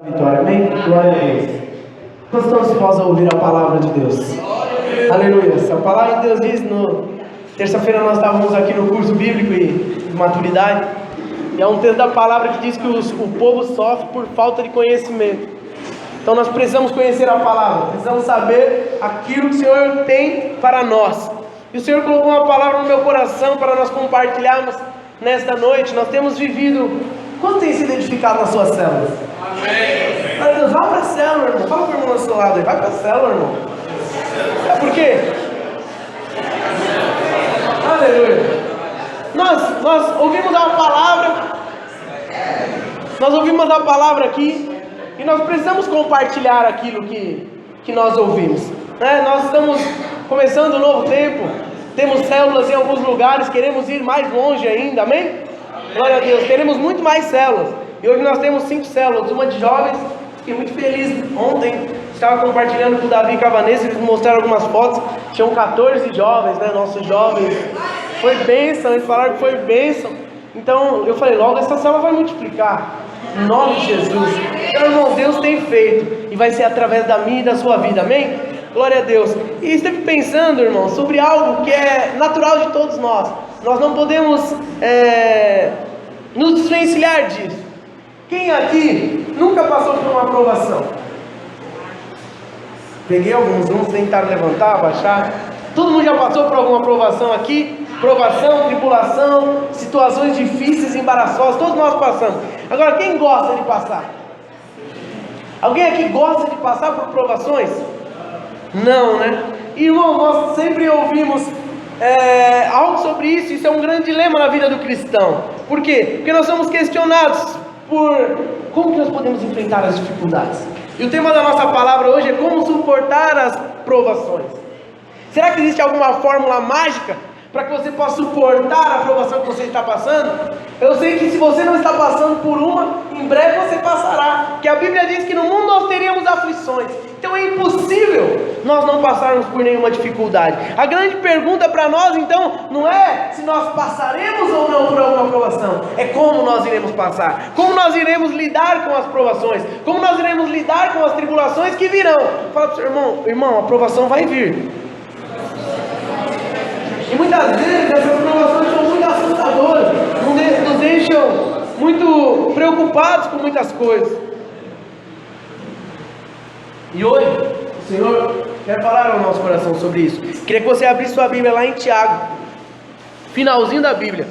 Vitória, amém? Glória a Deus. Nós estamos dispostos a ouvir a palavra de Deus. Aleluia. A palavra de Deus diz, terça-feira nós estávamos aqui no curso bíblico e de maturidade, e há um texto da palavra que diz que o povo sofre por falta de conhecimento. Então nós precisamos conhecer a palavra, precisamos saber aquilo que o Senhor tem para nós. E o Senhor colocou uma palavra no meu coração para nós compartilharmos nesta noite. Nós temos vivido... Quanto tem sido edificado nas suas células? Amém. Glória a Deus, vai para a célula, irmão. Fala para o irmão do seu lado aí, vai para a célula, irmão. É por quê? Aleluia. Nós ouvimos a palavra. Nós ouvimos a palavra aqui. E nós precisamos compartilhar aquilo que nós ouvimos, né? Nós estamos começando um novo tempo. Temos células em alguns lugares. Queremos ir mais longe ainda, amém? Glória a Deus, teremos muito mais células. E hoje nós temos 5 células, uma de jovens. Fiquei muito feliz. Ontem estava compartilhando com o Davi e com a Vanessa. Eles mostraram algumas fotos. Tinham 14 jovens, né? Nossos jovens. Foi bênção, eles falaram que foi bênção. Então eu falei, logo essa célula vai multiplicar. Em nome de Jesus. Então, irmão, Deus tem feito. E vai ser através da minha e da sua vida, amém? Glória a Deus. E esteve pensando, irmão, sobre algo que é natural de todos nós. Nós não podemos nos desvencilhar disso. Quem aqui nunca passou por uma aprovação? Peguei alguns, vamos tentar levantar, abaixar. Todo mundo já passou por alguma aprovação aqui? Provação, tribulação, situações difíceis, embaraçosas, todos nós passamos. Agora, quem gosta de passar? Alguém aqui gosta de passar por provações? Não, né? Irmão, nós sempre ouvimos algo sobre isso. Isso é um grande dilema na vida do cristão. Por quê? Porque nós somos questionados por como que nós podemos enfrentar as dificuldades. E o tema da nossa palavra hoje é como suportar as provações. Será que existe alguma fórmula mágica para que você possa suportar a provação que você está passando? Eu sei que se você não está passando por uma, em breve você passará. Porque a Bíblia diz que no mundo nós teríamos aflições. Então é impossível nós não passarmos por nenhuma dificuldade. A grande pergunta para nós então não é se nós passaremos ou não por alguma provação. É como nós iremos passar. Como nós iremos lidar com as provações. Como nós iremos lidar com as tribulações que virão. Fala para o seu irmão, a provação vai vir. E muitas vezes essas provações são muito assustadoras, nos deixam muito preocupados com muitas coisas. E hoje, o Senhor quer falar ao nosso coração sobre isso. Queria que você abrisse sua Bíblia lá em Tiago, finalzinho da Bíblia.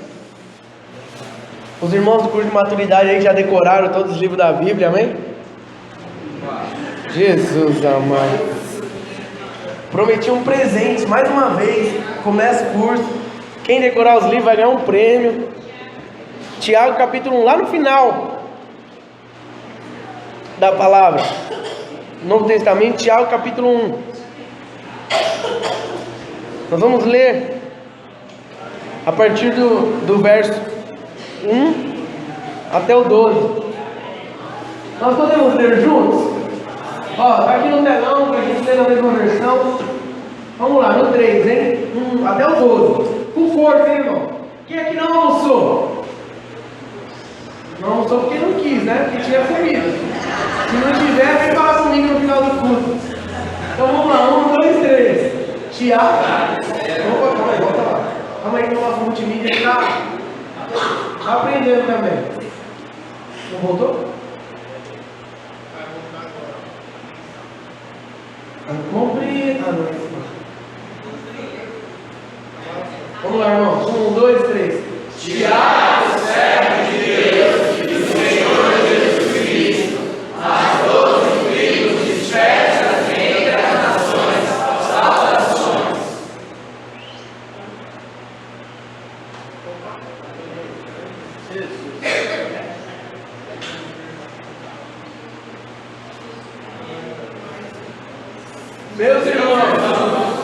Os irmãos do curso de maturidade aí já decoraram todos os livros da Bíblia, amém? Jesus amado. Prometi um presente, mais uma vez. Começa o curso. Quem decorar os livros vai ganhar um prêmio. Tiago capítulo 1, lá no final da palavra. Novo Testamento, Tiago capítulo 1. Nós vamos ler a partir do verso 1 até o 12. Nós podemos ler juntos? Ó, tá aqui no telão para a gente ler na mesma versão. Vamos lá, no 3, hein? Até o 12. Com força, hein, irmão? Quem aqui não almoçou? Não almoçou porque não quis, né? Porque tinha comida. Se não tiver, vem falar comigo no final do culto. Então vamos lá, 1, 2, 3. Tiago. Opa, calma aí, volta lá. Calma aí que o nosso multimídia está aprendendo também. Não voltou? Vamos lá, irmãos. 1, 2, 3. Tiago, servo de Deus e do Senhor Jesus Cristo, as 12 tribos dispersas entre as nações, saudações. Meus irmãos,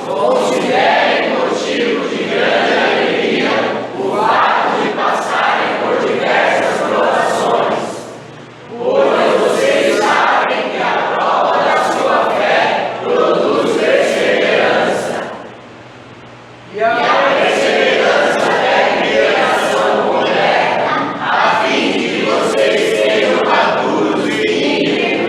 considerem motivo de grande alegria o fato de passarem por diversas provações, pois vocês sabem que a prova da sua fé produz perseverança, e a perseverança deve ter ação completa, a fim de que vocês sejam maduros e íntegros,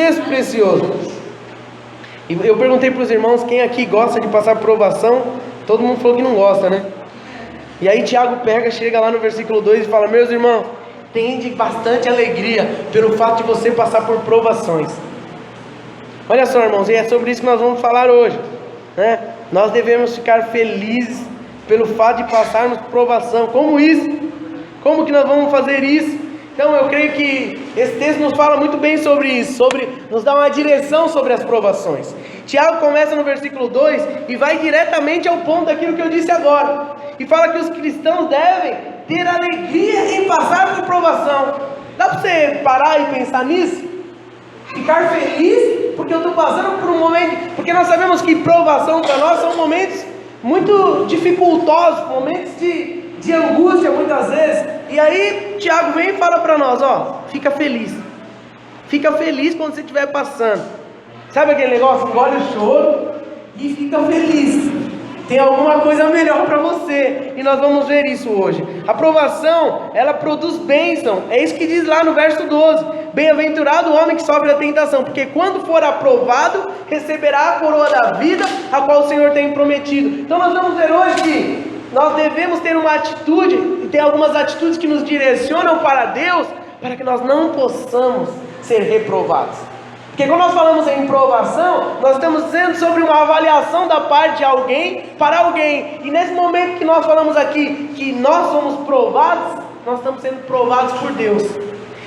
texto precioso. E eu perguntei para os irmãos quem aqui gosta de passar provação. Todo mundo falou que não gosta, né? E aí Tiago chega lá no versículo 2 e fala: meus irmãos, tende bastante alegria pelo fato de você passar por provações. Olha só, irmãos, e é sobre isso que nós vamos falar hoje, né? Nós devemos ficar felizes pelo fato de passarmos por provação. Como isso? Como que nós vamos fazer isso? Então eu creio que esse texto nos fala muito bem sobre isso, nos dá uma direção sobre as provações. Tiago começa no versículo 2 e vai diretamente ao ponto daquilo que eu disse agora, e fala que os cristãos devem ter alegria em passar por provação. Dá para você parar e pensar nisso? Ficar feliz porque eu estou passando por um momento, porque nós sabemos que provação para nós são momentos muito dificultosos, momentos de angústia muitas vezes. E aí Tiago vem e fala para nós, fica feliz quando você estiver passando. Sabe aquele negócio, engole o choro e fica feliz, tem alguma coisa melhor para você, e nós vamos ver isso hoje. A provação, ela produz bênção, é isso que diz lá no verso 12, bem-aventurado o homem que sofre a tentação, porque quando for aprovado, receberá a coroa da vida, a qual o Senhor tem prometido. Então nós vamos ver hoje que nós devemos ter uma atitude, e tem algumas atitudes que nos direcionam para Deus, para que nós não possamos ser reprovados. Porque quando nós falamos em provação, nós estamos dizendo sobre uma avaliação da parte de alguém para alguém. E nesse momento que nós falamos aqui, que nós somos provados, nós estamos sendo provados por Deus.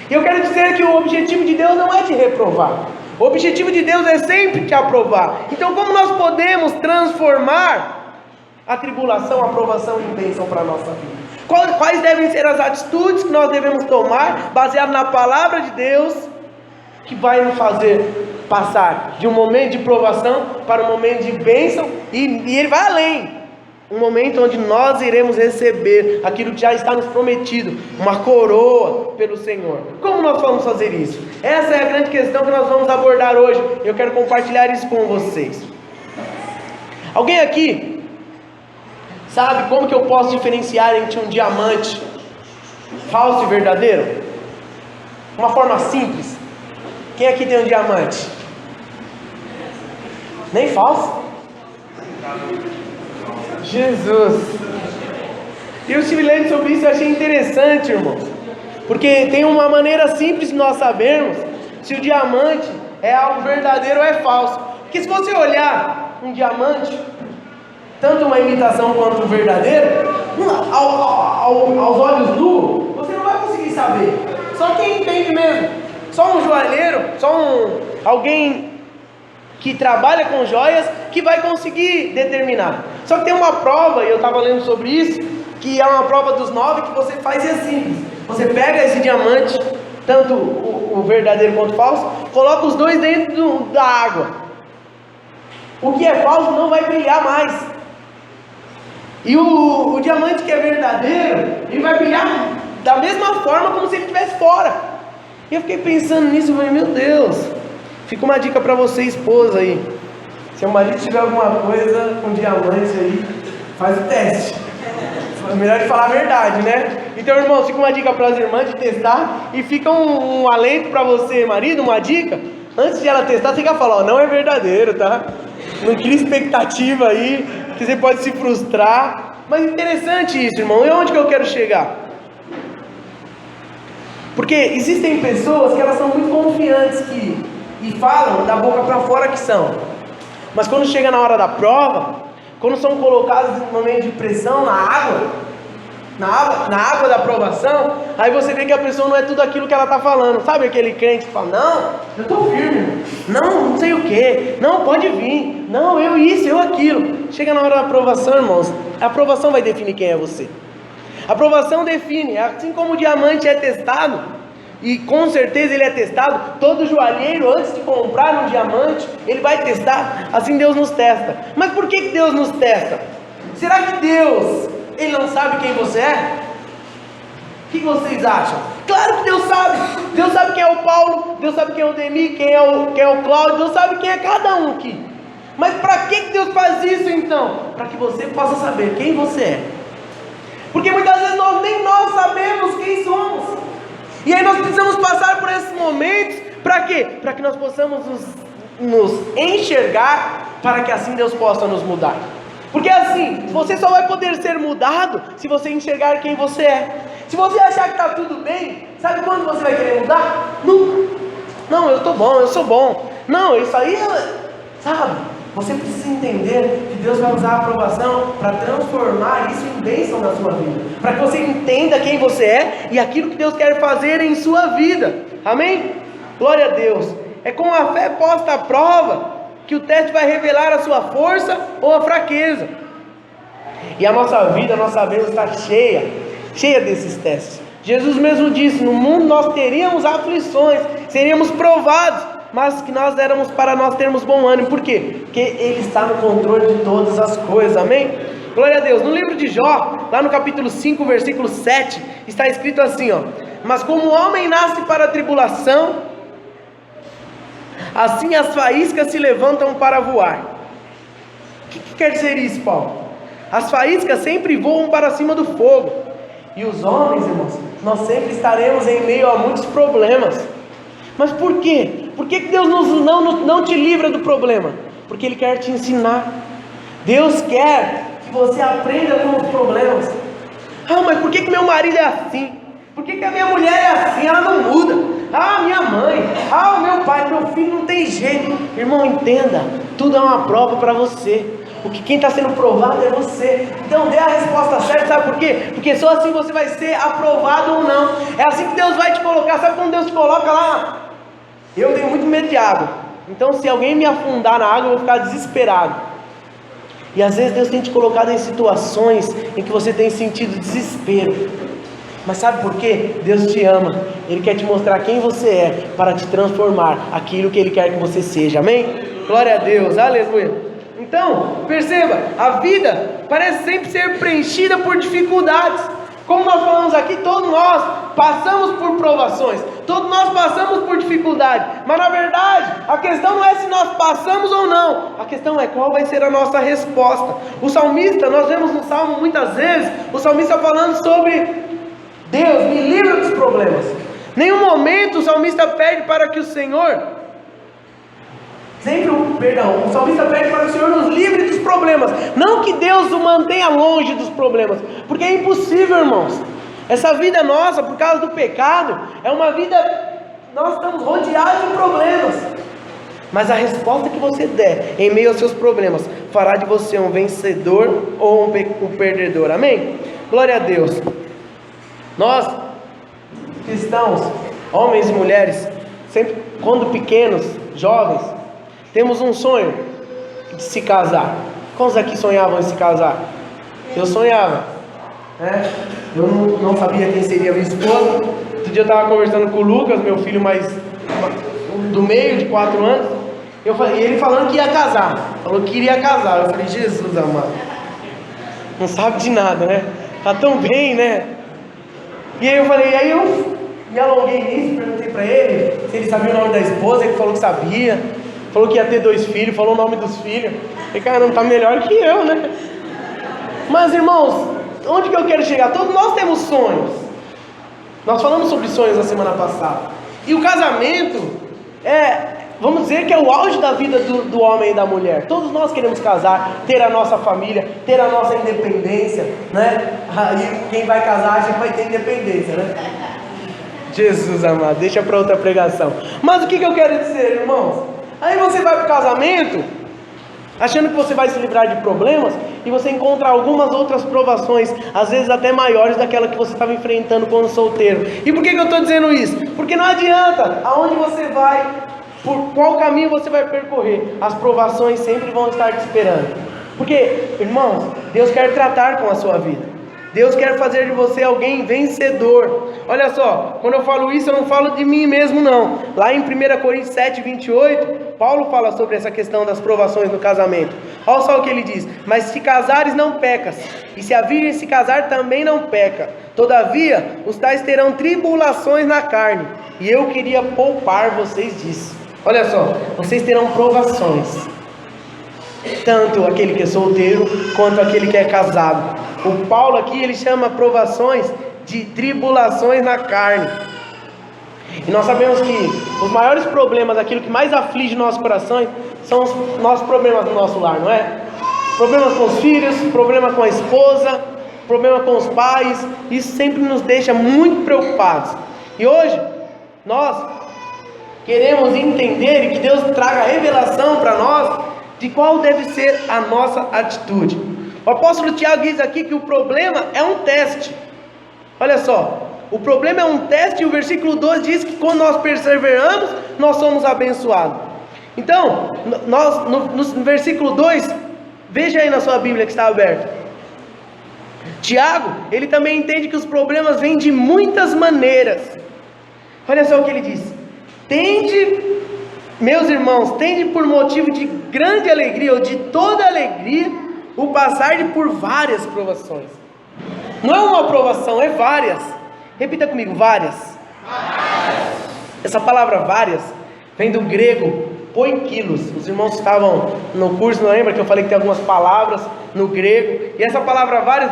E eu quero dizer que o objetivo de Deus não é te reprovar. O objetivo de Deus é sempre te aprovar. Então como nós podemos transformar a tribulação, a provação em bênção para a nossa vida? Quais devem ser as atitudes que nós devemos tomar, baseado na palavra de Deus, que vai nos fazer passar de um momento de provação para um momento de bênção, e ele vai além, um momento onde nós iremos receber aquilo que já está nos prometido, uma coroa pelo Senhor. Como nós vamos fazer isso? Essa é a grande questão que nós vamos abordar hoje. Eu quero compartilhar isso com vocês. Alguém aqui sabe como que eu posso diferenciar entre um diamante falso e verdadeiro? Uma forma simples. Quem aqui tem um diamante? Nem falso? Jesus! E eu estive lendo sobre isso e achei interessante, irmãos. Porque tem uma maneira simples de nós sabermos se o diamante é algo verdadeiro ou é falso. Porque se você olhar um diamante, tanto uma imitação quanto um verdadeiro, aos olhos nus, você não vai conseguir saber. Só quem entende mesmo. Só um joalheiro, alguém que trabalha com joias, que vai conseguir determinar. Só que tem uma prova, e eu estava lendo sobre isso, que é uma prova dos 9, que você faz e é simples. Você pega esse diamante, tanto o verdadeiro quanto o falso, coloca os dois dentro da água. O que é falso não vai brilhar mais. E o diamante que é verdadeiro, ele vai brilhar da mesma forma como se ele estivesse fora. E eu fiquei pensando nisso, eu falei, meu Deus. Fica uma dica para você, esposa aí. Se o marido tiver alguma coisa com diamante aí, faz o teste. É melhor de falar a verdade, né? Então, irmão, fica uma dica para as irmãs de testar. E fica um alento para você, marido, uma dica. Antes de ela testar, você já fala, não é verdadeiro, tá? Não cria expectativa aí, que você pode se frustrar. Mas interessante isso, irmão. E onde que eu quero chegar? Porque existem pessoas que elas são muito confiantes e falam da boca para fora que são. Mas quando chega na hora da prova, quando são colocados em um momento de pressão na água da aprovação, aí você vê que a pessoa não é tudo aquilo que ela está falando. Sabe aquele crente que fala, não, eu estou firme, não sei o que, não, pode vir, não, eu isso, eu aquilo. Chega na hora da aprovação, irmãos, a aprovação vai definir quem é você. A aprovação define, assim como o diamante é testado, e com certeza ele é testado, todo joalheiro antes de comprar um diamante, ele vai testar, assim Deus nos testa. Mas por que Deus nos testa? Será que Deus, Ele não sabe quem você é? O que vocês acham? Claro que Deus sabe quem é o Paulo, Deus sabe quem é o Demi, quem é o Cláudio, Deus sabe quem é cada um aqui. Mas para que Deus faz isso então? Para que você possa saber quem você é. Porque muitas vezes nem nós sabemos quem somos. E aí nós precisamos passar por esses momentos Para quê? Para que nós possamos nos enxergar, para que assim Deus possa nos mudar. Porque assim, você só vai poder ser mudado se você enxergar quem você é. Se você achar que está tudo bem, sabe quando você vai querer mudar? Nunca. Não, eu estou bom, eu sou bom. Não, isso aí, sabe? Você precisa entender que Deus vai usar a aprovação para transformar isso em bênção na sua vida. Para que você entenda quem você é e aquilo que Deus quer fazer em sua vida. Amém? Glória a Deus. É com a fé posta à prova que o teste vai revelar a sua força ou a fraqueza. E a nossa vida, a nossa bênção está cheia desses testes. Jesus mesmo disse: no mundo nós teríamos aflições, seríamos provados, mas que nós éramos para nós termos bom ânimo. Por quê? Porque Ele está no controle de todas as coisas, amém? Glória a Deus. No livro de Jó, lá no capítulo 5, versículo 7, está escrito assim, ó: mas como o homem nasce para a tribulação, assim as faíscas se levantam para voar. O que quer dizer isso, Paulo? As faíscas sempre voam para cima do fogo. E os homens, irmãos, nós sempre estaremos em meio a muitos problemas. Mas por quê? Por que Deus não te livra do problema? Porque Ele quer te ensinar. Deus quer que você aprenda com os problemas. Ah, mas por que meu marido é assim? Por que a minha mulher é assim? Ela não muda. Ah, minha mãe. Ah, o meu pai, meu filho não tem jeito. Irmão, entenda, tudo é uma prova para você. Porque quem está sendo provado é você. Então dê a resposta certa, sabe por quê? Porque só assim você vai ser aprovado ou não. É assim que Deus vai te colocar. Sabe quando Deus te coloca lá? Eu tenho muito medo de água. Então se alguém me afundar na água, eu vou ficar desesperado. E às vezes Deus tem te colocado em situações em que você tem sentido desespero. Mas sabe por quê? Deus te ama. Ele quer te mostrar quem você é, para te transformar aquilo que Ele quer que você seja. Amém? Glória a Deus. Aleluia. Então, perceba, a vida parece sempre ser preenchida por dificuldades. Como nós falamos aqui, todos nós passamos por provações, todos nós passamos por dificuldade. Mas na verdade, a questão não é se nós passamos ou não, a questão é qual vai ser a nossa resposta. O salmista, nós vemos no Salmo muitas vezes, o salmista falando sobre: Deus, me livra dos problemas. Nenhum momento o salmista pede para que o Senhor... o salmista pede para que o Senhor nos livre dos problemas. Não que Deus o mantenha longe dos problemas, porque é impossível, irmãos. Essa vida nossa, por causa do pecado, é uma vida... nós estamos rodeados de problemas. Mas a resposta que você der em meio aos seus problemas fará de você um vencedor ou um perdedor. Amém? Glória a Deus. Nós, cristãos, homens e mulheres, sempre quando pequenos, jovens, temos um sonho de se casar. Quantos aqui sonhavam em se casar? Eu sonhava, né? Eu não sabia quem seria minha esposa. Outro dia eu estava conversando com o Lucas, meu filho do meio, de 4 anos. E ele falando que ia casar. Falou que iria casar. Eu falei: Jesus amado, não sabe de nada, né? Tá tão bem, né? E aí eu falei, aí eu me alonguei nisso, perguntei para ele se ele sabia o nome da esposa. Ele falou que sabia, falou que ia ter 2 filhos, falou o nome dos filhos. E caramba, tá melhor que eu, né? Mas irmãos, onde que eu quero chegar? Todos nós temos sonhos. Nós falamos sobre sonhos na semana passada. E o casamento vamos dizer que é o auge da vida do homem e da mulher. Todos nós queremos casar, ter a nossa família, ter a nossa independência, né? Aí quem vai casar, a gente vai ter independência, né? Jesus amado, deixa para outra pregação. Mas o que eu quero dizer, irmãos? Aí você vai para o casamento, achando que você vai se livrar de problemas, e você encontra algumas outras provações, às vezes até maiores daquela que você estava enfrentando quando solteiro. E por que eu estou dizendo isso? Porque não adianta aonde você vai, por qual caminho você vai percorrer, as provações sempre vão estar te esperando. Porque, irmãos, Deus quer tratar com a sua vida. Deus quer fazer de você alguém vencedor. Olha só, quando eu falo isso, eu não falo de mim mesmo não. Lá em 1 Coríntios 7, 28, Paulo fala sobre essa questão das provações no casamento. Olha só o que ele diz: mas se casares não pecas, e se a virgem se casar também não peca. Todavia, os tais terão tribulações na carne, e eu queria poupar vocês disso. Olha só, vocês terão provações, tanto aquele que é solteiro, quanto aquele que é casado. O Paulo aqui, ele chama provações de tribulações na carne. E nós sabemos que os maiores problemas, aquilo que mais aflige nossos corações, são os nossos problemas no nosso lar, não é? Problemas com os filhos, problema com a esposa, problema com os pais. Isso sempre nos deixa muito preocupados. E hoje, nós queremos entender e que Deus traga revelação para nós de qual deve ser a nossa atitude. O apóstolo Tiago diz aqui que o problema é um teste. Olha só, o problema é um teste e o versículo 2 diz que quando nós perseveramos, nós somos abençoados. Então, no versículo 2, veja aí na sua Bíblia que está aberta. Tiago, ele também entende que os problemas vêm de muitas maneiras. Olha só o que ele diz: meus irmãos, tende por motivo de grande alegria, ou de toda alegria, o passar por várias provações. Não é uma provação, é várias. Repita comigo, várias. Essa palavra várias vem do grego poikilos. Os irmãos estavam no curso, não lembra que eu falei que tem algumas palavras no grego? E essa palavra várias,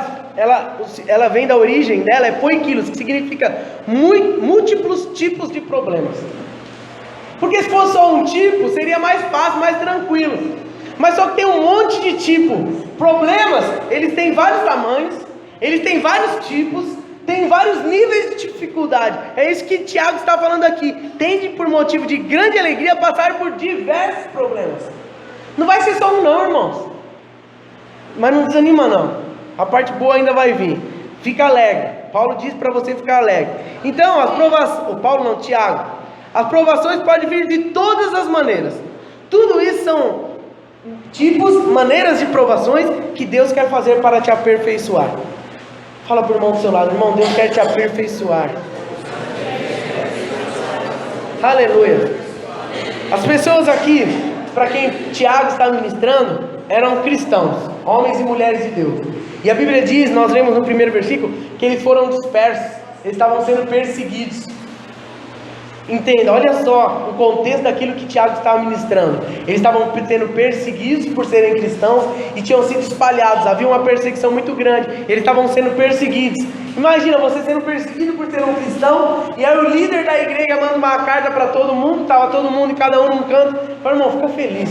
ela vem da origem dela, é poikilos, que significa múltiplos tipos de problemas. Porque se fosse só um tipo, seria mais fácil, mais tranquilo. Mas só que tem um monte de tipo. Problemas, eles têm vários tamanhos, eles têm vários tipos, tem vários níveis de dificuldade. É isso que Tiago está falando aqui. Tende por motivo de grande alegria passar por diversos problemas. Não vai ser só um não, irmãos. Mas não desanima não. A parte boa ainda vai vir. Fica alegre. Paulo diz para você ficar alegre. Então, as provações... Paulo não, Tiago. As provações podem vir de todas as maneiras. Tudo isso são tipos, maneiras de provações que Deus quer fazer para te aperfeiçoar. Fala para o irmão do seu lado: irmão, Deus quer te aperfeiçoar. Aleluia. As pessoas aqui, para quem Tiago está ministrando, eram cristãos, homens e mulheres de Deus. E a Bíblia diz, nós lemos no primeiro versículo, que eles foram dispersos, eles estavam sendo perseguidos. Entenda, olha só o contexto daquilo que Tiago estava ministrando. Eles estavam sendo perseguidos por serem cristãos e tinham sido espalhados. Havia uma perseguição muito grande. Eles estavam sendo perseguidos. Imagina você sendo perseguido por ser um cristão, e aí o líder da igreja manda uma carta para todo mundo. Estava todo mundo e cada um num canto. Fala, irmão, fica feliz.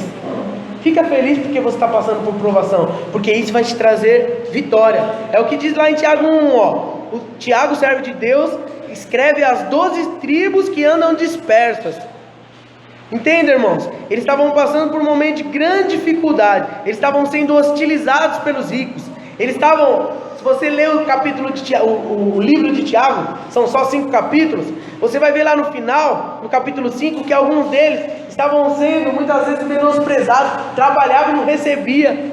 Fica feliz porque você está passando por provação, porque isso vai te trazer vitória. É o que diz lá em Tiago 1, ó. O Tiago, servo de Deus, escreve as 12 tribos que andam dispersas. Entende, irmãos? Eles estavam passando por um momento de grande dificuldade. Eles estavam sendo hostilizados pelos ricos. Eles estavam, se você ler o capítulo de Tiago, o livro de Tiago, são só 5 capítulos. Você vai ver lá no final, no capítulo 5, que alguns deles estavam sendo muitas vezes menosprezados, trabalhavam e não recebia.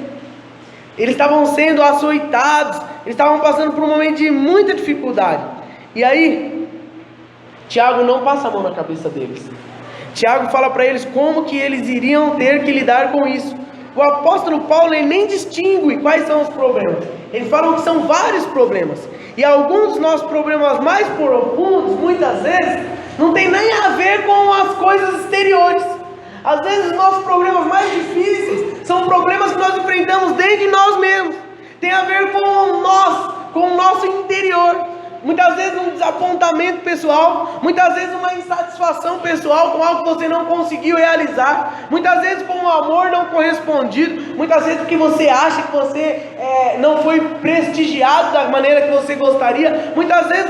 Eles estavam sendo açoitados, eles estavam passando por um momento de muita dificuldade. E aí, Tiago não passa a mão na cabeça deles. Tiago fala para eles como que eles iriam ter que lidar com isso. O apóstolo Paulo, ele nem distingue quais são os problemas. Ele fala que são vários problemas. E alguns dos nossos problemas mais profundos, muitas vezes, não tem nem a ver com as coisas exteriores. Às vezes os nossos problemas mais difíceis são problemas que nós enfrentamos dentro de nós mesmos. Tem a ver com nós, com o nosso interior. Muitas vezes um desapontamento pessoal, muitas vezes uma insatisfação pessoal com algo que você não conseguiu realizar, muitas vezes com um amor não correspondido, muitas vezes porque você acha que você não foi prestigiado da maneira que você gostaria. Muitas vezes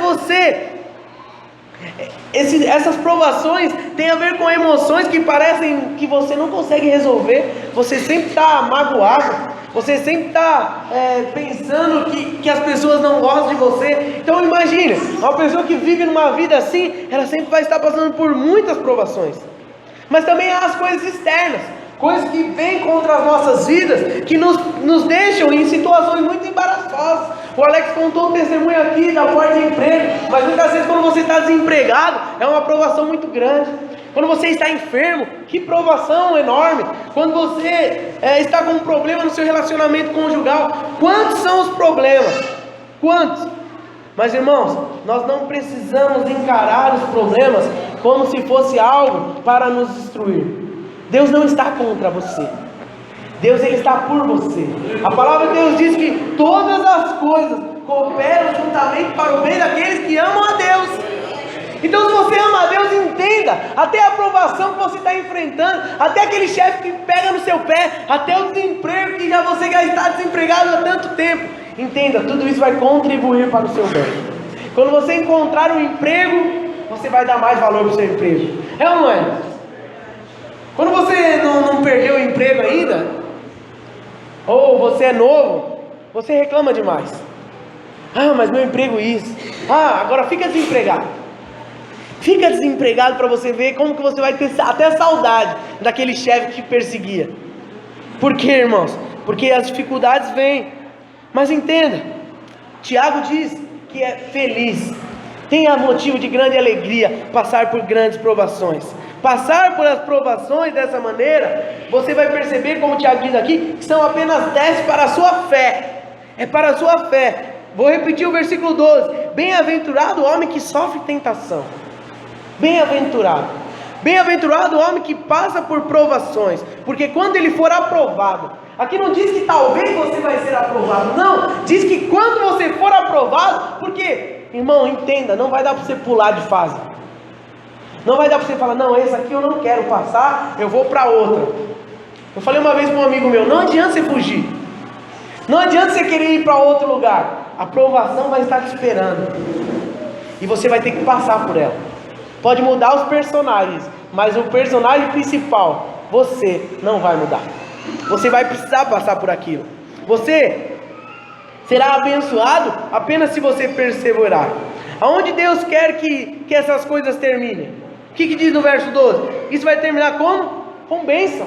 essas provações têm a ver com emoções que parecem que você não consegue resolver. Você sempre está magoado, você sempre está pensando que as pessoas não gostam de você. Então imagine, uma pessoa que vive numa vida assim, ela sempre vai estar passando por muitas provações. Mas também há as coisas externas, coisas que vêm contra as nossas vidas, que nos deixam em situações muito embaraçosas. O Alex contou um testemunho aqui da porta de emprego, mas muitas vezes quando você está desempregado, é uma provação muito grande. Quando você está enfermo, que provação enorme. Quando você está com um problema no seu relacionamento conjugal, quantos são os problemas? Quantos? Mas irmãos, nós não precisamos encarar os problemas como se fosse algo para nos destruir. Deus não está contra você. Deus, ele está por você. A palavra de Deus diz que todas as coisas cooperam juntamente para o bem daqueles que amam a Deus. Então, se você ama a Deus, entenda, até a aprovação que você está enfrentando, até aquele chefe que pega no seu pé, até o desemprego que você já está desempregado há tanto tempo, entenda, tudo isso vai contribuir para o seu bem. Quando você encontrar um emprego, você vai dar mais valor para o seu emprego. É ou não é? Quando você não perdeu o emprego ainda, ou você é novo, você reclama demais. Ah, mas meu emprego é isso. Ah, agora fica desempregado. Fica desempregado para você ver como que você vai ter até saudade daquele chefe que perseguia. Por quê, irmãos? Porque as dificuldades vêm. Mas entenda, Tiago diz que é feliz, tenha motivo de grande alegria passar por grandes provações. Passar por as provações dessa maneira, você vai perceber, como o Tiago diz aqui, que são apenas testes para a sua fé. É para a sua fé. Vou repetir o versículo 12. Bem-aventurado o homem que sofre tentação. Bem-aventurado. Bem-aventurado o homem que passa por provações, porque quando ele for aprovado, aqui não diz que talvez você vai ser aprovado, não, diz que quando você for aprovado, porque, irmão, entenda, não vai dar para você pular de fase, não vai dar para você falar, não, esse aqui eu não quero passar, eu vou para outra. Eu falei uma vez para um amigo meu, não adianta você fugir, não adianta você querer ir para outro lugar, a aprovação vai estar te esperando, e você vai ter que passar por ela. Pode mudar os personagens, mas o personagem principal, você não vai mudar. Você vai precisar passar por aquilo. Você será abençoado apenas se você perseverar. Aonde Deus quer que essas coisas terminem? O que diz no verso 12? Isso vai terminar como? Com bênção.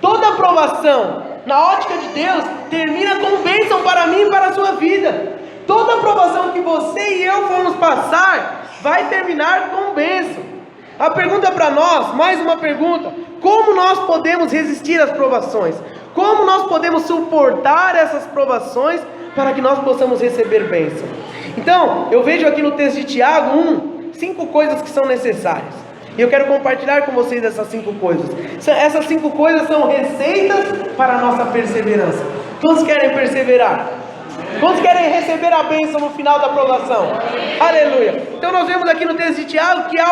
Toda aprovação, na ótica de Deus, termina com bênção para mim e para a sua vida. Toda aprovação que você e eu formos passar vai terminar com bênção. A pergunta para nós, mais uma pergunta: como nós podemos resistir às provações? Como nós podemos suportar essas provações para que nós possamos receber bênção? Então, eu vejo aqui no texto de Tiago 5 coisas que são necessárias. E eu quero compartilhar com vocês essas 5 coisas. Essas 5 coisas são receitas para a nossa perseverança. Quantos querem perseverar? Quantos querem receber a bênção no final da aprovação? Aleluia! Então nós vemos aqui no texto de Tiago que há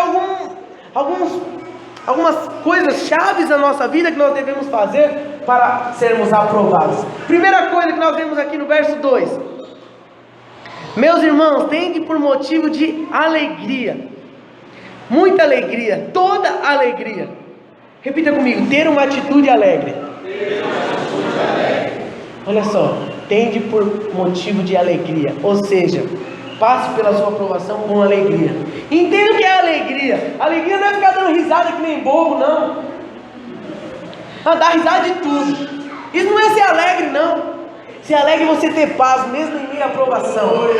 algumas coisas chaves na nossa vida que nós devemos fazer para sermos aprovados. Primeira coisa que nós vemos aqui no verso 2: meus irmãos, tende por motivo de alegria, muita alegria, toda alegria. Repita comigo: ter uma atitude alegre. Olha só, tende por motivo de alegria, ou seja, passe pela sua aprovação com alegria. Entenda o que é alegria. Alegria não é ficar dando risada que nem bobo, não. Dar risada de tudo. Isso não é ser alegre, não. Ser alegre é você ter paz, mesmo em meio à aprovação.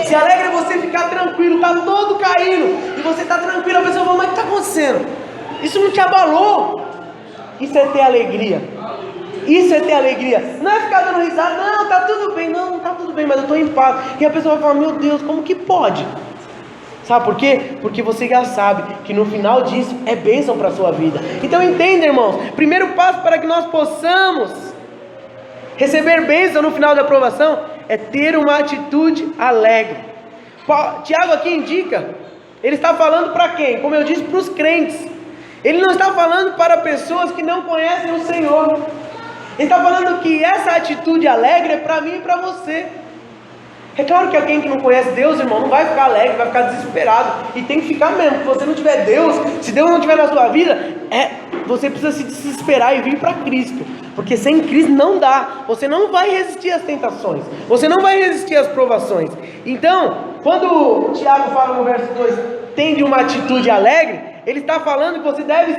Ser alegre é você ficar tranquilo, está todo caindo, e você está tranquilo, a pessoa fala, mas o que está acontecendo? Isso não te abalou. Isso é ter alegria. Isso é ter alegria. Não é ficar dando risada, não, está tudo bem, não está tudo bem, mas eu estou em paz. E a pessoa vai falar, meu Deus, como que pode? Sabe por quê? Porque você já sabe que no final disso é bênção para a sua vida. Então entenda, irmãos, primeiro passo para que nós possamos receber bênção no final da aprovação é ter uma atitude alegre. Tiago aqui indica, ele está falando para quem? Como eu disse, para os crentes. Ele não está falando para pessoas que não conhecem o Senhor. Ele está falando que essa atitude alegre é para mim e para você. É claro que alguém que não conhece Deus, irmão, não vai ficar alegre, vai ficar desesperado. E tem que ficar mesmo. Se você não tiver Deus, se Deus não estiver na sua vida, você precisa se desesperar e vir para Cristo. Porque sem Cristo não dá. Você não vai resistir às tentações. Você não vai resistir às provações. Então, quando Tiago fala no verso 2, tende uma atitude alegre, ele está falando que você deve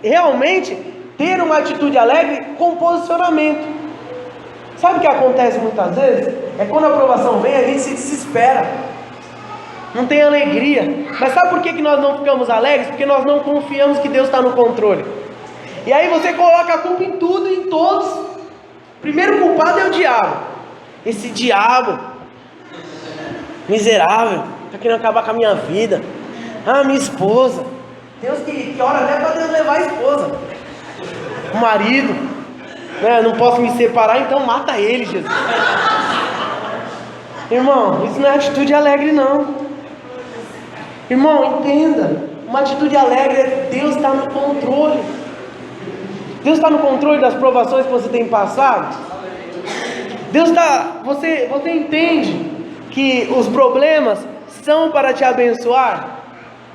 realmente ter uma atitude alegre com posicionamento. Sabe o que acontece muitas vezes? É quando a aprovação vem, a gente se desespera, não tem alegria. Mas sabe por que nós não ficamos alegres? Porque nós não confiamos que Deus está no controle. E aí você coloca a culpa em tudo e em todos. O primeiro culpado é o diabo. Esse diabo miserável está querendo acabar com a minha vida. Minha esposa. Deus que ora até para Deus levar a esposa. O marido, né? Não posso me separar, então mata ele, Jesus. Irmão, isso não é atitude alegre, não. Irmão, entenda, uma atitude alegre é Deus está no controle. Deus está no controle das provações que você tem passado. Deus está, você entende que os problemas são para te abençoar?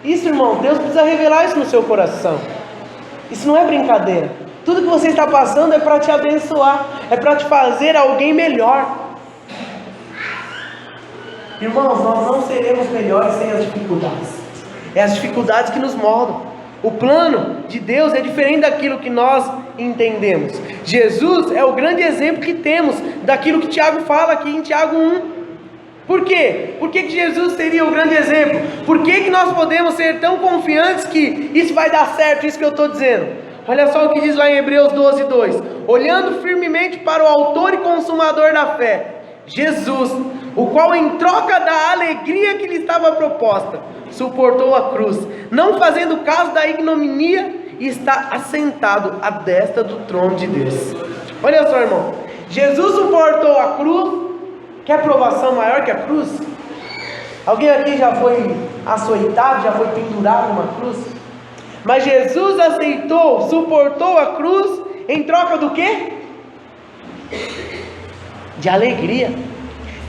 Isso, irmão, Deus precisa revelar isso no seu coração. Isso não é brincadeira. Tudo que você está passando é para te abençoar, é para te fazer alguém melhor. Irmãos, nós não seremos melhores sem as dificuldades. É as dificuldades que nos moldam. O plano de Deus é diferente daquilo que nós entendemos. Jesus é o grande exemplo que temos daquilo que Tiago fala aqui em Tiago 1. Por quê? Por que Jesus seria o grande exemplo? Por que nós podemos ser tão confiantes que isso vai dar certo, isso que eu estou dizendo? Olha só o que diz lá em Hebreus 12:2. Olhando firmemente para o autor e consumador da fé, Jesus, o qual em troca da alegria que lhe estava proposta, suportou a cruz, não fazendo caso da ignominia, e está assentado à destra do trono de Deus. Olha só, irmão, Jesus suportou a cruz. Quer provação maior que a cruz? Alguém aqui já foi açoitado, já foi pendurado numa cruz? Mas Jesus aceitou, suportou a cruz em troca do quê? De alegria.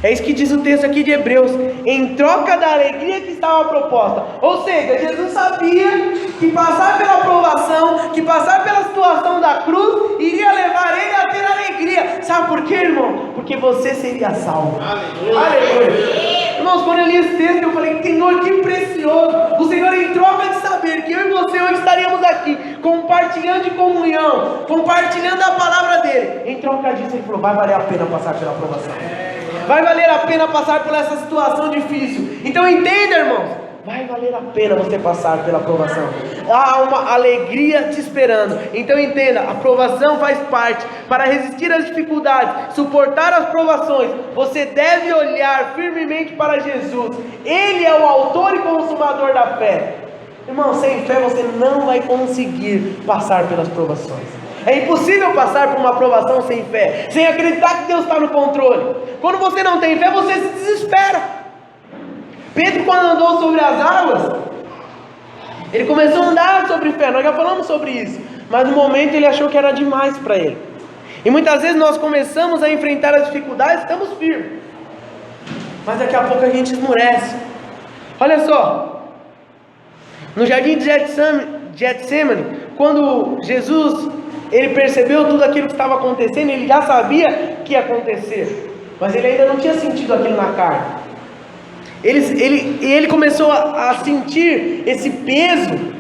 É isso que diz o texto aqui de Hebreus, em troca da alegria que estava proposta. Ou seja, Jesus sabia que passar pela provação, que passar pela situação da cruz, iria levar ele a ter alegria. Sabe por quê, irmão? Porque você seria salvo. Aleluia. Irmãos, quando eu li esse texto, eu falei, Senhor, que precioso. O Senhor, em troca de saber que eu e você hoje estaríamos aqui, compartilhando de comunhão, compartilhando a palavra dele, em troca disso ele falou, vai valer a pena passar pela provação. Vai valer a pena passar por essa situação difícil. Então entenda, irmãos, vai valer a pena você passar pela provação. Há uma alegria te esperando. Então entenda, a provação faz parte. Para resistir às dificuldades, suportar as provações, você deve olhar firmemente para Jesus. Ele é o autor e consumador da fé. Irmão, sem fé você não vai conseguir passar pelas provações. É impossível passar por uma provação sem fé, sem acreditar que Deus está no controle. Quando você não tem fé, você se desespera. Pedro, quando andou sobre as águas, ele começou a andar sobre fé. Nós já falamos sobre isso, mas no momento ele achou que era demais para ele. E muitas vezes nós começamos a enfrentar as dificuldades, estamos firmes, mas daqui a pouco a gente esmurece. Olha só, no jardim de Getsemane, quando Jesus ele percebeu tudo aquilo que estava acontecendo, ele já sabia que ia acontecer, mas ele ainda não tinha sentido aquilo na carne. Ele começou a sentir esse peso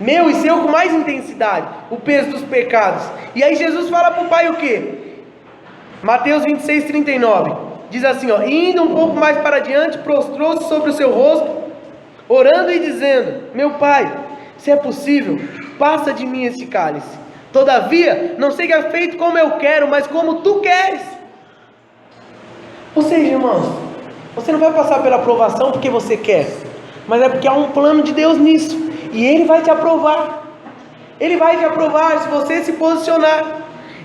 meu e seu com mais intensidade, o peso dos pecados. E aí Jesus fala para o Pai o quê? Mateus 26:39 diz assim, ó, indo um pouco mais para diante, prostrou-se sobre o seu rosto, orando e dizendo, meu Pai, se é possível, passa de mim esse cálice. Todavia, não seja feito como eu quero, mas como tu queres. Ou seja, irmãos, você não vai passar pela provação porque você quer, mas é porque há um plano de Deus nisso, e Ele vai te aprovar. Ele vai te aprovar se você se posicionar.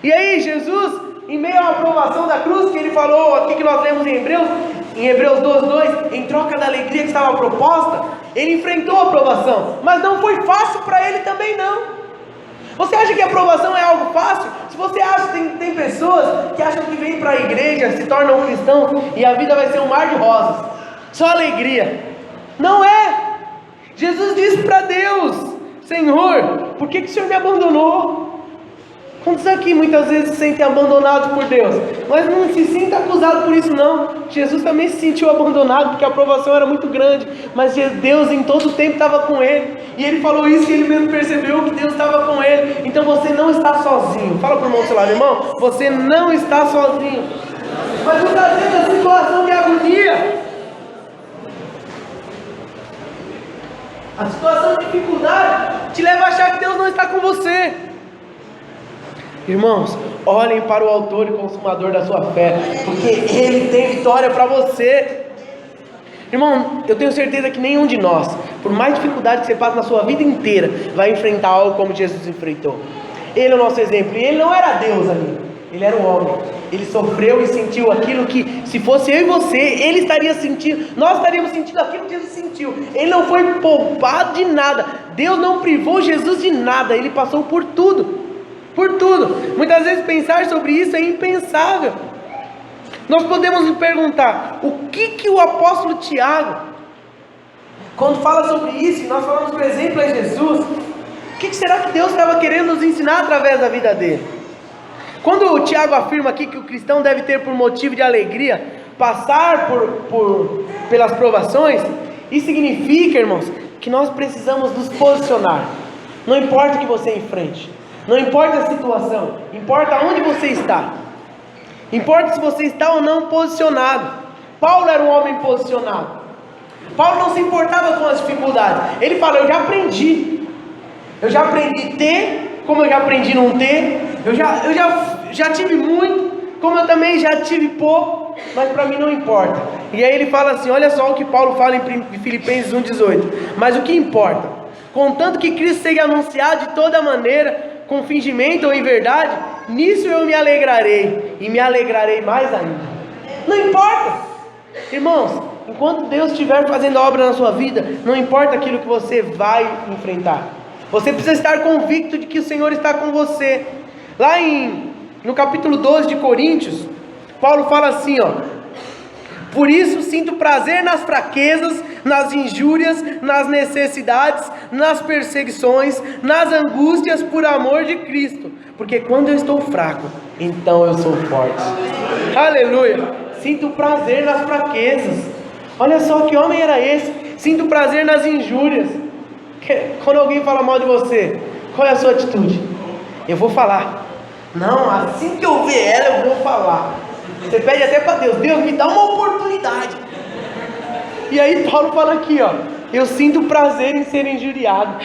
E aí Jesus, em meio à aprovação da cruz, que Ele falou aqui que nós lemos em Hebreus 12:2, em troca da alegria que estava proposta, Ele enfrentou a aprovação, mas não foi fácil para Ele também não. Você acha que a aprovação é algo fácil? Se você acha, tem pessoas que acham que vêm para a igreja, se tornam cristãos e a vida vai ser um mar de rosas, só alegria. Não é. Jesus disse para Deus, Senhor, por que o Senhor me abandonou? Quantos aqui muitas vezes se sentem abandonados por Deus? Mas não se sinta acusado por isso não. Jesus também se sentiu abandonado porque a aprovação era muito grande, mas Deus em todo o tempo estava com ele. E ele falou isso e ele mesmo percebeu que Deus estava com ele. Então você não está sozinho. Fala para o irmão do seu lado, irmão, você não está sozinho. Mas muitas vezes a situação de agonia, a situação de dificuldade te leva a achar que Deus não está com você. Irmãos, olhem para o autor e consumador da sua fé, porque Ele tem vitória para você. Irmão, eu tenho certeza que nenhum de nós, por mais dificuldade que você passe na sua vida inteira, vai enfrentar algo como Jesus enfrentou. Ele é o nosso exemplo, e Ele não era Deus ali. Ele era um homem, ele sofreu e sentiu aquilo que, se fosse eu e você, ele estaria sentindo, nós estaríamos sentindo aquilo que Jesus sentiu. Ele não foi poupado de nada, Deus não privou Jesus de nada, ele passou por tudo, por tudo. Muitas vezes pensar sobre isso é impensável. Nós podemos nos perguntar, o que o apóstolo Tiago, quando fala sobre isso, nós falamos que o exemplo é Jesus, o que será que Deus estava querendo nos ensinar através da vida dele? Quando o Tiago afirma aqui que o cristão deve ter por motivo de alegria passar pelas provações, isso significa, irmãos, que nós precisamos nos posicionar. Não importa o que você enfrente, não importa a situação, importa onde você está, importa se você está ou não posicionado. Paulo era um homem posicionado. Paulo não se importava com as dificuldades. Ele fala, eu já aprendi ter, como eu já aprendi não ter, eu já tive muito, como eu também já tive pouco, mas para mim não importa. E aí ele fala assim, olha só o que Paulo fala em Filipenses 1,18, mas o que importa, contanto que Cristo seja anunciado de toda maneira, com fingimento ou em verdade, nisso eu me alegrarei, e me alegrarei mais ainda. Não importa, irmãos, enquanto Deus estiver fazendo a obra na sua vida, não importa aquilo que você vai enfrentar, você precisa estar convicto de que o Senhor está com você. Lá no capítulo 12 de Coríntios, Paulo fala assim, ó: por isso sinto prazer nas fraquezas, nas injúrias, nas necessidades, nas perseguições, nas angústias por amor de Cristo, porque quando eu estou fraco, então eu sou forte. Aleluia! Sinto prazer nas fraquezas. Olha só que homem era esse. Sinto prazer nas injúrias. Quando alguém fala mal de você, qual é a sua atitude? Eu vou falar. Não, assim que eu ver ela, eu vou falar. Você pede até para Deus, Deus me dá uma oportunidade. E aí Paulo fala aqui, ó: eu sinto prazer em ser injuriado.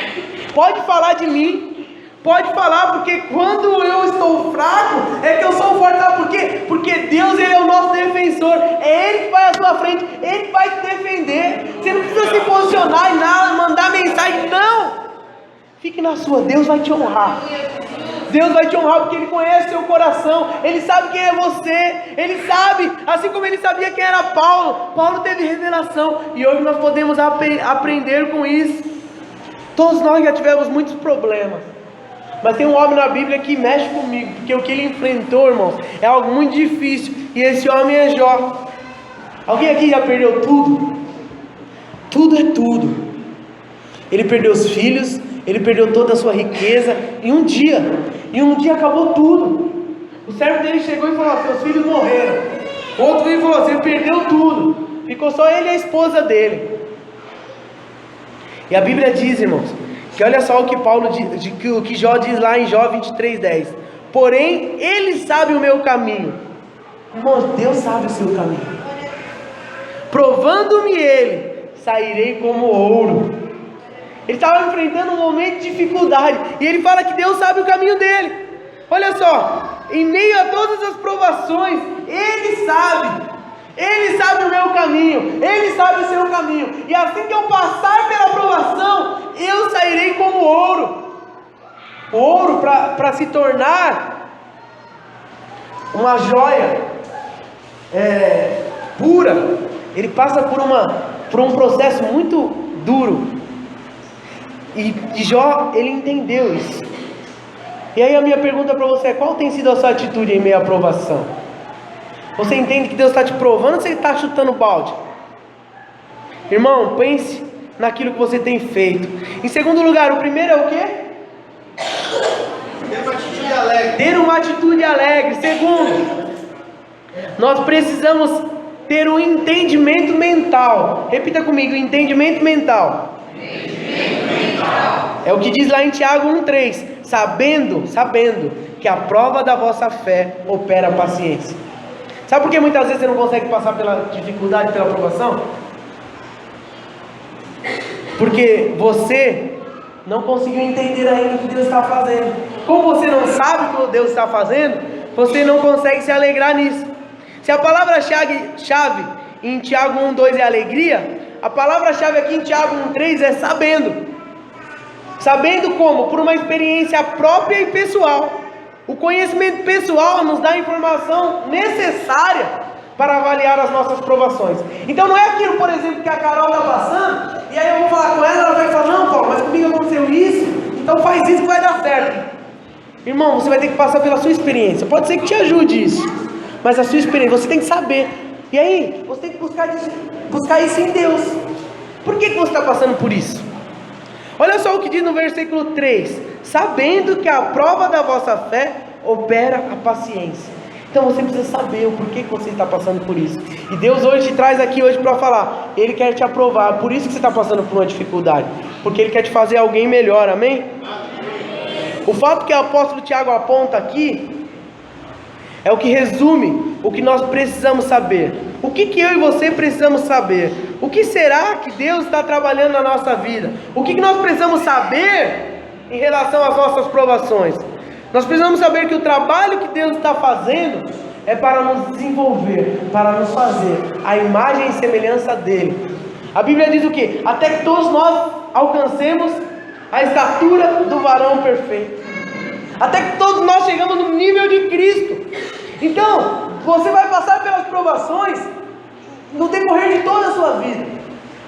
Pode falar de mim, pode falar, porque quando eu estou fraco, é que eu sou forte. Sabe por quê? Porque Deus, Ele é o nosso defensor. É Ele que vai à sua frente, Ele que vai te defender. Você não precisa se posicionar e nada, mandar mensagem, não. Fique na sua, Deus vai te honrar. Deus vai te honrar porque Ele conhece seu coração. Ele sabe quem é você. Ele sabe, assim como Ele sabia quem era Paulo. Paulo teve revelação, e hoje nós podemos aprender com isso. Todos nós já tivemos muitos problemas, mas tem um homem na Bíblia que mexe comigo, porque o que ele enfrentou, irmãos, é algo muito difícil. E esse homem é Jó. Alguém aqui já perdeu tudo? Tudo é tudo. Ele perdeu os filhos, ele perdeu toda a sua riqueza em um dia acabou tudo. O servo dele chegou e falou: seus filhos morreram. O outro veio e falou assim: ele perdeu tudo, ficou só ele e a esposa dele. E a Bíblia diz, irmãos, que olha só o que o que Jó diz lá em Jó 23:10. Porém, Ele sabe o meu caminho. Irmãos, Deus sabe o seu caminho. Provando-me Ele, sairei como ouro. Ele estava enfrentando um momento de dificuldade, e ele fala que Deus sabe o caminho dele. Olha só, em meio a todas as provações, Ele sabe o meu caminho, Ele sabe o seu caminho, e assim que eu passar pela provação, eu sairei como ouro. Ouro, para se tornar uma joia pura, ele passa por um processo muito duro. E Jó, ele entendeu isso. E aí a minha pergunta para você é: qual tem sido a sua atitude em meio à provação? Você entende que Deus está te provando ou você está chutando balde? Irmão, pense naquilo que você tem feito. Em segundo lugar, o primeiro é o quê? Ter uma atitude alegre. Ter uma atitude alegre. Segundo, nós precisamos ter um entendimento mental. Repita comigo: entendimento mental. É o que diz lá em Tiago 1,3: sabendo que a prova da vossa fé opera a paciência. Sabe por que muitas vezes você não consegue passar pela dificuldade, pela provação? Porque você não conseguiu entender ainda o que Deus está fazendo. Como você não sabe o que Deus está fazendo, você não consegue se alegrar nisso. Se a palavra-chave em Tiago 1,2 é alegria, a palavra-chave aqui em Tiago 1,3 é sabendo. Sabendo como? Por uma experiência própria e pessoal. O conhecimento pessoal nos dá a informação necessária para avaliar as nossas provações. Então não é aquilo, por exemplo, que a Carol está passando, e aí eu vou falar com ela vai falar, não, Paulo, mas comigo aconteceu isso, então faz isso que vai dar certo. Irmão, você vai ter que passar pela sua experiência. Pode ser que te ajude isso, mas a sua experiência, você tem que saber. E aí, você tem que buscar isso em Deus. Por que você está passando por isso? Olha só o que diz no versículo 3: sabendo que a prova da vossa fé opera a paciência. Então você precisa saber o porquê que você está passando por isso. E Deus hoje te traz aqui hoje para falar, Ele quer te aprovar, por isso que você está passando por uma dificuldade, porque Ele quer te fazer alguém melhor, amém? O fato que o apóstolo Tiago aponta aqui é o que resume o que nós precisamos saber. O que eu e você precisamos saber? O que será que Deus está trabalhando na nossa vida? O que nós precisamos saber em relação às nossas provações? Nós precisamos saber que o trabalho que Deus está fazendo é para nos desenvolver, para nos fazer a imagem e semelhança dEle. A Bíblia diz o quê? Até que todos nós alcancemos a estatura do varão perfeito. Até que todos nós chegamos no nível de Cristo. Então, você vai passar pelas provações no decorrer de toda a sua vida,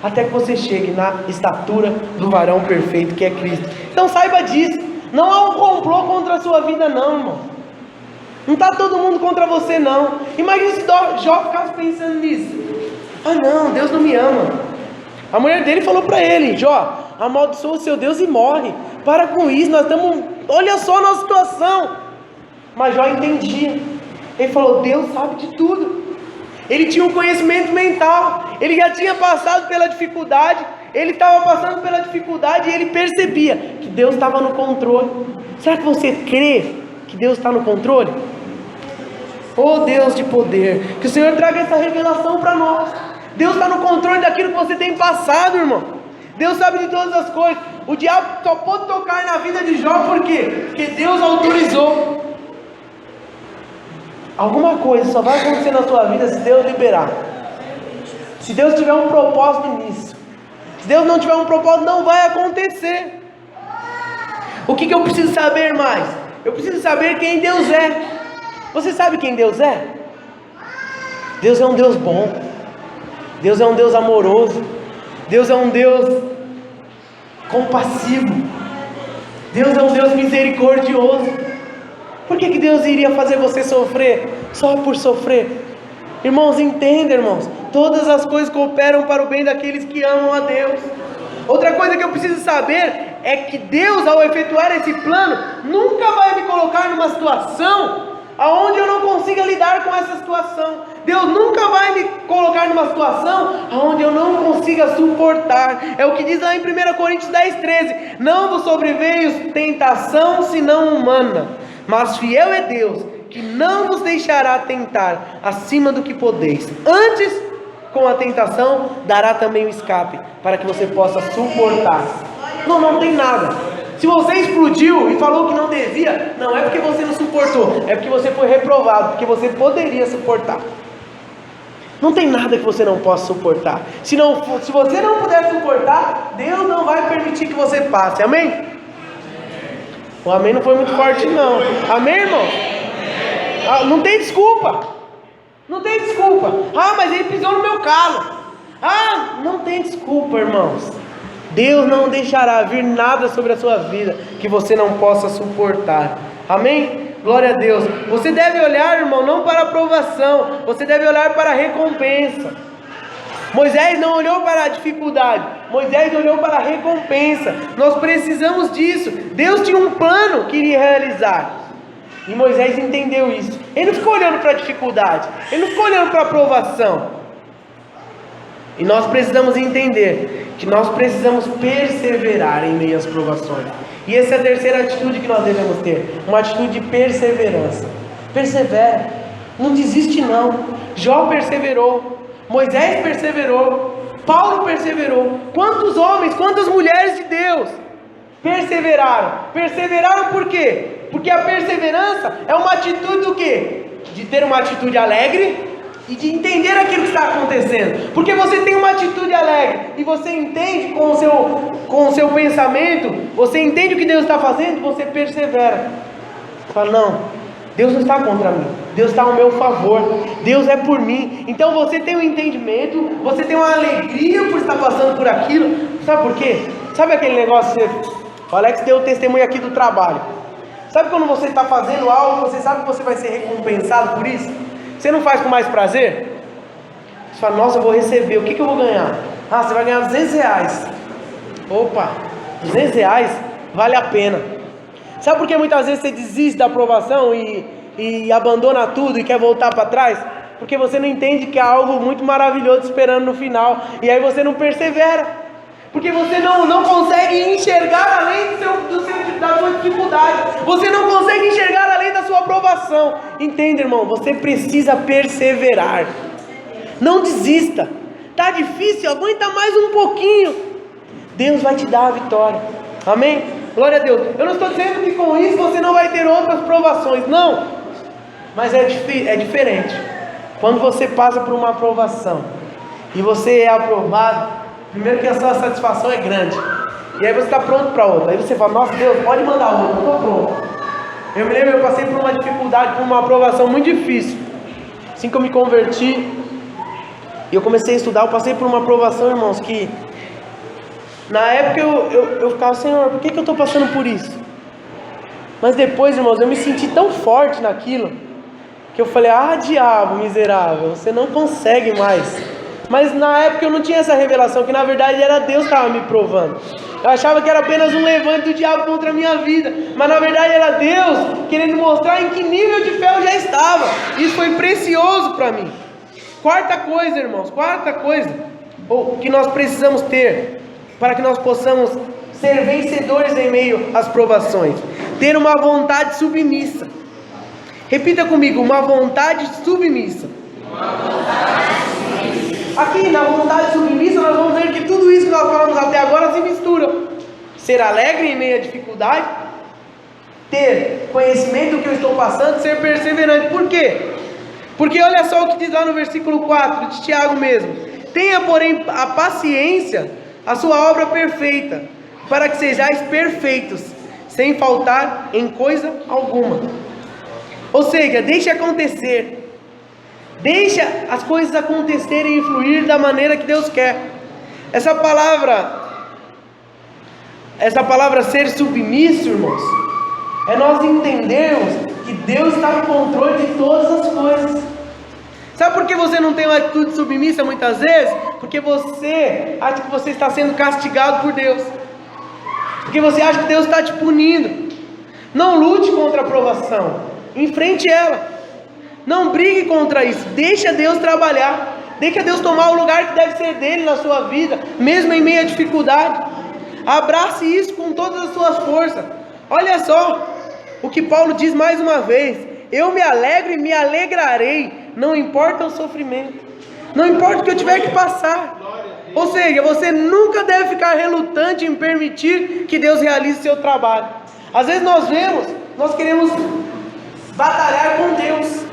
até que você chegue na estatura do varão perfeito, que é Cristo. Então saiba disso. Não há um complô contra a sua vida não, irmão. Não está todo mundo contra você não. Imagina se Jó ficasse pensando nisso. Ah não, Deus não me ama. A mulher dele falou para ele: Jó, amaldiçoa o seu Deus e morre. Para com isso, nós estamos... Olha só a nossa situação. Mas Jó entendia. Ele falou: Deus sabe de tudo. Ele tinha um conhecimento mental. Ele já tinha passado pela dificuldade. Ele estava passando pela dificuldade e ele percebia que Deus estava no controle. Será que você crê que Deus está no controle? Oh Deus de poder, que o Senhor traga essa revelação para nós. Deus está no controle daquilo que você tem passado, irmão. Deus sabe de todas as coisas. O diabo só pôde tocar na vida de Jó por quê? Porque Deus autorizou. Alguma coisa só vai acontecer na sua vida se Deus liberar. Se Deus tiver um propósito nisso. Se Deus não tiver um propósito, não vai acontecer. O que eu preciso saber mais? Eu preciso saber quem Deus é. Você sabe quem Deus é? Deus é um Deus bom. Deus é um Deus amoroso. Deus é um Deus compassivo. Deus é um Deus misericordioso. Por que Deus iria fazer você sofrer só por sofrer? Irmãos, entenda, irmãos, todas as coisas cooperam para o bem daqueles que amam a Deus. Outra coisa que eu preciso saber é que Deus, ao efetuar esse plano, nunca vai me colocar numa situação aonde eu não consiga lidar com essa situação. Deus nunca vai me colocar numa situação aonde eu não consiga suportar. É o que diz lá em 1 Coríntios 10:13: não vos sobreveio tentação senão humana, mas fiel é Deus, que não vos deixará tentar acima do que podeis. Antes, com a tentação, dará também o escape, para que você possa suportar. Não tem nada. Se você explodiu e falou que não devia, não é porque você não suportou, é porque você foi reprovado, porque você poderia suportar. Não tem nada que você não possa suportar. Se você não puder suportar, Deus não vai permitir que você passe, amém? O amém não foi muito forte não. Amém, irmão? Não tem desculpa. Não tem desculpa. Mas ele pisou no meu calo. Não tem desculpa, irmãos. Deus não deixará vir nada sobre a sua vida que você não possa suportar. Amém? Glória a Deus. Você deve olhar, irmão, não para a aprovação. Você deve olhar para a recompensa. Moisés não olhou para a dificuldade. Moisés olhou para a recompensa. Nós precisamos disso. Deus tinha um plano que iria realizar. E Moisés entendeu isso. Ele não ficou olhando para a dificuldade. Ele não ficou olhando para a aprovação. E nós precisamos entender que nós precisamos perseverar em meio às provações. E essa é a terceira atitude que nós devemos ter. Uma atitude de perseverança. Persevera. Não desiste não. Jó perseverou. Moisés perseverou. Paulo perseverou. Quantos homens, quantas mulheres de Deus perseveraram? Perseveraram por quê? Porque a perseverança é uma atitude do quê? De ter uma atitude alegre e de entender aquilo que está acontecendo. Porque você tem uma atitude alegre e você entende com o seu pensamento, você entende o que Deus está fazendo, você persevera. Fala, não, Deus não está contra mim, Deus está ao meu favor, Deus é por mim. Então você tem um entendimento, você tem uma alegria por estar passando por aquilo. Sabe por quê? Sabe aquele negócio, o Alex deu o testemunho aqui do trabalho. Sabe quando você está fazendo algo, você sabe que você vai ser recompensado por isso? Você não faz com mais prazer? Você fala, nossa, eu vou receber, o que eu vou ganhar? Ah, você vai ganhar R$200. Opa, R$200 vale a pena. Sabe por que muitas vezes você desiste da aprovação e abandona tudo e quer voltar para trás? Porque você não entende que há algo muito maravilhoso esperando no final. E aí você não persevera. Porque você não consegue enxergar além da sua dificuldade. Você não consegue enxergar além da sua aprovação. Entende, irmão? Você precisa perseverar. Não desista. Tá difícil, aguenta mais um pouquinho. Deus vai te dar a vitória. Amém? Glória a Deus. Eu não estou dizendo que com isso você não vai ter outras provações. Não. Mas é diferente. Quando você passa por uma aprovação e você é aprovado, primeiro que a sua satisfação é grande. E aí você está pronto para outra. Aí você fala, nossa, Deus, pode mandar outra, eu estou pronto. Eu me lembro, eu passei por uma dificuldade, por uma aprovação muito difícil. Assim que eu me converti e eu comecei a estudar, eu passei por uma aprovação, irmãos, que na época eu ficava, Senhor, por que eu estou passando por isso? Mas depois, irmãos, eu me senti tão forte naquilo, que eu falei, ah, diabo miserável, você não consegue mais. Mas na época eu não tinha essa revelação, que na verdade era Deus que estava me provando. Eu achava que era apenas um levante do diabo contra a minha vida, mas na verdade era Deus querendo mostrar em que nível de fé eu já estava. Isso foi precioso para mim. Quarta coisa, irmãos, que nós precisamos ter para que nós possamos ser vencedores em meio às provações: ter uma vontade submissa. Repita comigo, uma vontade submissa. Aqui na vontade submissa nós vamos ver que tudo isso que nós falamos até agora se mistura. Ser alegre em meio à dificuldade, ter conhecimento do que eu estou passando, ser perseverante. Por quê? Porque olha só o que diz lá no versículo 4 de Tiago mesmo: tenha porém a paciência, a sua obra perfeita, para que sejais perfeitos, sem faltar em coisa alguma. Ou seja, deixe acontecer. Deixa as coisas acontecerem e fluir da maneira que Deus quer. Essa palavra ser submisso, irmãos, é nós entendermos que Deus está no controle de todas as coisas. Sabe por que você não tem uma atitude submissa muitas vezes? Porque você acha que você está sendo castigado por Deus. Porque você acha que Deus está te punindo. Não lute contra a provação, enfrente ela. Não brigue contra isso, deixa Deus trabalhar, deixa Deus tomar o lugar que deve ser dele na sua vida, mesmo em meio à dificuldade. Abrace isso com todas as suas forças. Olha só o que Paulo diz mais uma vez: eu me alegro e me alegrarei, não importa o sofrimento, não importa o que eu tiver que passar. Ou seja, você nunca deve ficar relutante em permitir que Deus realize o seu trabalho. Às vezes nós queremos batalhar com Deus.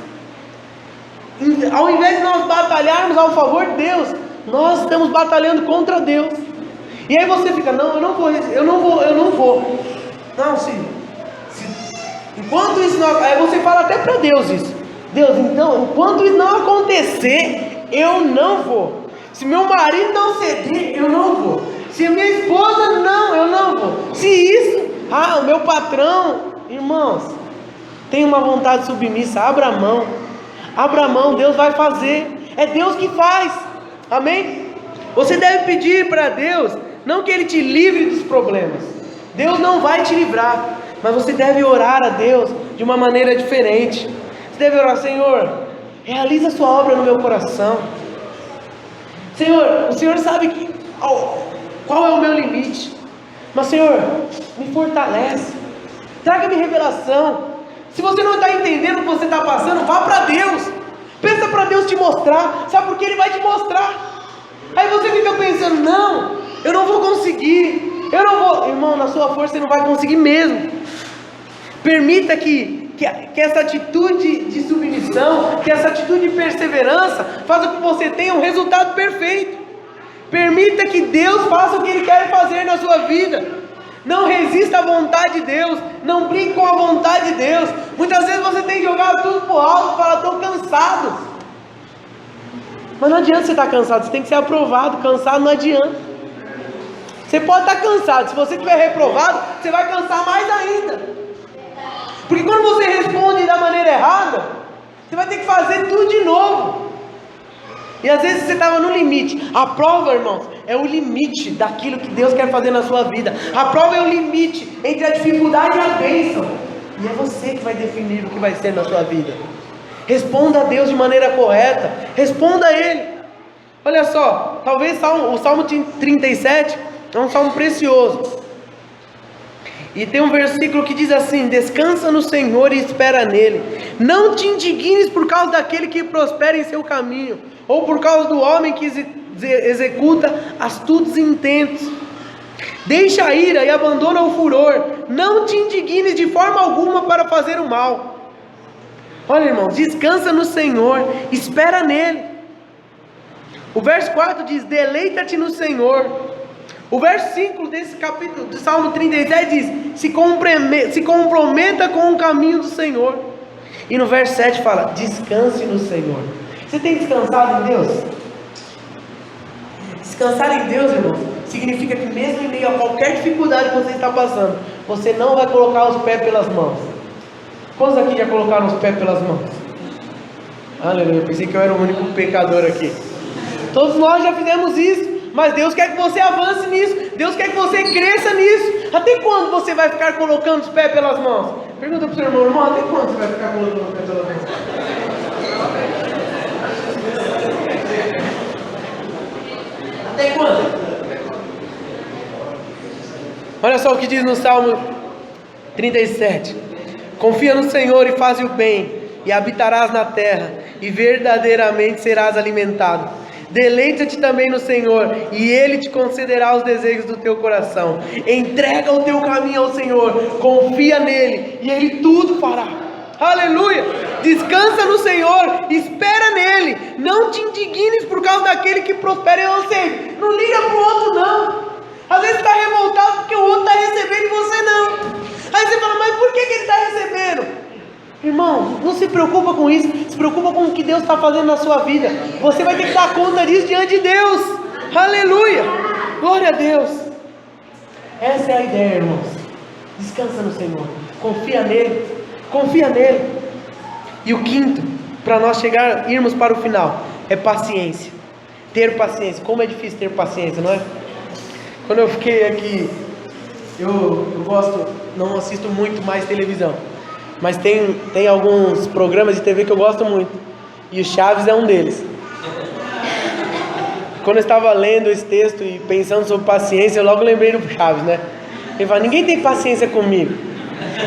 Ao invés de nós batalharmos ao favor de Deus, nós estamos batalhando contra Deus. E aí você fica, não, eu não vou. Não, enquanto isso não, aí você fala até para Deus isso. Deus, então, enquanto isso não acontecer, eu não vou. Se meu marido não ceder, eu não vou. Se minha esposa não, eu não vou. Se isso, o meu patrão, irmãos, tem uma vontade submissa, abra mão, Deus vai fazer, é Deus que faz, amém? Você deve pedir para Deus, não que Ele te livre dos problemas, Deus não vai te livrar, mas você deve orar a Deus de uma maneira diferente. Você deve orar: Senhor, realiza a sua obra no meu coração. Senhor, o Senhor sabe qual é o meu limite, mas Senhor, me fortalece, traga-me revelação. Se você não está entendendo o que você está passando, vá para Deus, peça para Deus te mostrar. Sabe por que Ele vai te mostrar? Aí você fica pensando, não, eu não vou conseguir, eu não vou. Irmão, na sua força você não vai conseguir mesmo. Permita que essa atitude de submissão, que essa atitude de perseverança faça com que você tenha um resultado perfeito. Permita que Deus faça o que Ele quer fazer na sua vida. Não resista à vontade de Deus. Não brinque com a vontade de Deus. Muitas vezes você tem jogado tudo pro alto e fala, estou cansado. Mas não adianta você estar cansado, você tem que ser aprovado. Cansado não adianta. Você pode estar cansado, se você estiver reprovado, você vai cansar mais ainda. Porque quando você responde da maneira errada, você vai ter que fazer tudo de novo. E às vezes você estava no limite. A prova, irmãos, é o limite daquilo que Deus quer fazer na sua vida. A prova é o limite entre a dificuldade e a bênção. E é você que vai definir o que vai ser na sua vida. Responda a Deus de maneira correta. Responda a Ele. Olha só, talvez o Salmo 37 é um salmo precioso. E tem um versículo que diz assim: descansa no Senhor e espera nele. Não te indignes por causa daquele que prospera em seu caminho, ou por causa do homem que executa astutos intentos. Deixa a ira e abandona o furor. Não te indignes de forma alguma para fazer o mal. Olha, irmãos, descansa no Senhor, espera nele. O verso 4 diz: deleita-te no Senhor. O verso 5 desse capítulo do Salmo 37 diz: se comprometa com o caminho do Senhor. E no verso 7 fala: descanse no Senhor. Você tem descansado em Deus? Descansar em Deus, irmãos, significa que mesmo em meio a qualquer dificuldade que você está passando, você não vai colocar os pés pelas mãos. Quantos aqui já colocaram os pés pelas mãos? Aleluia, eu pensei que eu era o único pecador aqui. Todos nós já fizemos isso. Mas Deus quer que você avance nisso. Deus quer que você cresça nisso. Até quando você vai ficar colocando os pés pelas mãos? Pergunta para o seu irmão: irmão, até quando você vai ficar colocando os pés pelas mãos? Até quando? Olha só o que diz no Salmo 37: confia no Senhor e faz o bem, e habitarás na terra, e verdadeiramente serás alimentado. Deleita-te também no Senhor, e Ele te concederá os desejos do teu coração. Entrega o teu caminho ao Senhor, confia nele, e Ele tudo fará. Aleluia! Descansa no Senhor, espera nele. Não te indignes por causa daquele que prospera. Eu sei, não liga para o outro não. Às vezes está revoltado porque o outro está recebendo e você não. Aí você fala: mas por que ele está recebendo? Irmão, não se preocupa com isso. Se preocupa com o que Deus está fazendo na sua vida. Você vai ter que dar conta disso diante de Deus. Aleluia, glória a Deus. Essa é a ideia, irmãos. Descansa no Senhor, confia nele. Confia nele. E o quinto, para nós irmos para o final, é paciência. Ter paciência. Como é difícil ter paciência, não é? Quando eu fiquei aqui, eu não assisto muito mais televisão, mas tem alguns programas de TV que eu gosto muito, e o Chaves é um deles. Quando eu estava lendo esse texto e pensando sobre paciência, eu logo lembrei do Chaves, né? Ele fala: ninguém tem paciência comigo.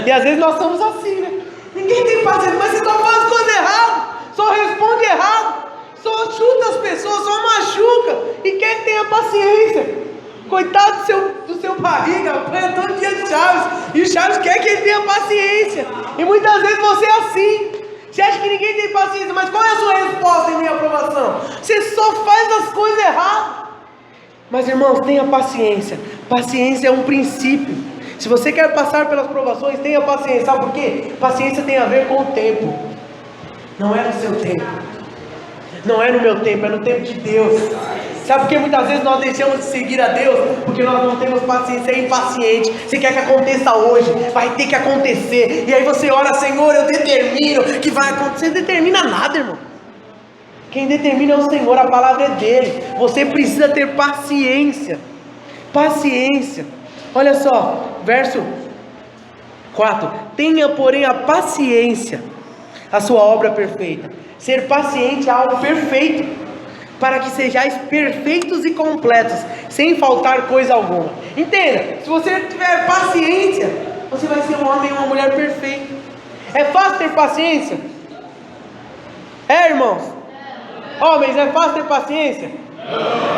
E às vezes nós somos assim, né? Ninguém tem paciência, mas você só faz coisa errada, só responde errado, só chuta as pessoas, só machuca, e quer que tenha paciência. Coitado do seu barriga, apanha todo dia de Chaves, e o Chaves quer que ele tenha paciência. E muitas vezes você é assim. Você acha que ninguém tem paciência, mas qual é a sua resposta em minha aprovação? Você só faz as coisas erradas. Mas, irmãos, tenha paciência. Paciência é um princípio. Se você quer passar pelas provações, tenha paciência. Sabe por quê? Paciência tem a ver com o tempo. Não é no seu tempo, não é no meu tempo, é no tempo de Deus. Sabe por que muitas vezes nós deixamos de seguir a Deus? Porque nós não temos paciência, é impaciente. Você quer que aconteça hoje, vai ter que acontecer. E aí você ora: Senhor, eu determino que vai acontecer. Não determina nada, irmão. Quem determina é o Senhor, a palavra é dele. Você precisa ter paciência. Paciência. Olha só, verso 4: tenha, porém, a paciência, a sua obra perfeita. Ser paciente é algo perfeito, para que sejais perfeitos e completos, sem faltar coisa alguma. Entenda, se você tiver paciência, você vai ser um homem e uma mulher perfeito. É fácil ter paciência? É, irmãos? Homens, é fácil ter paciência?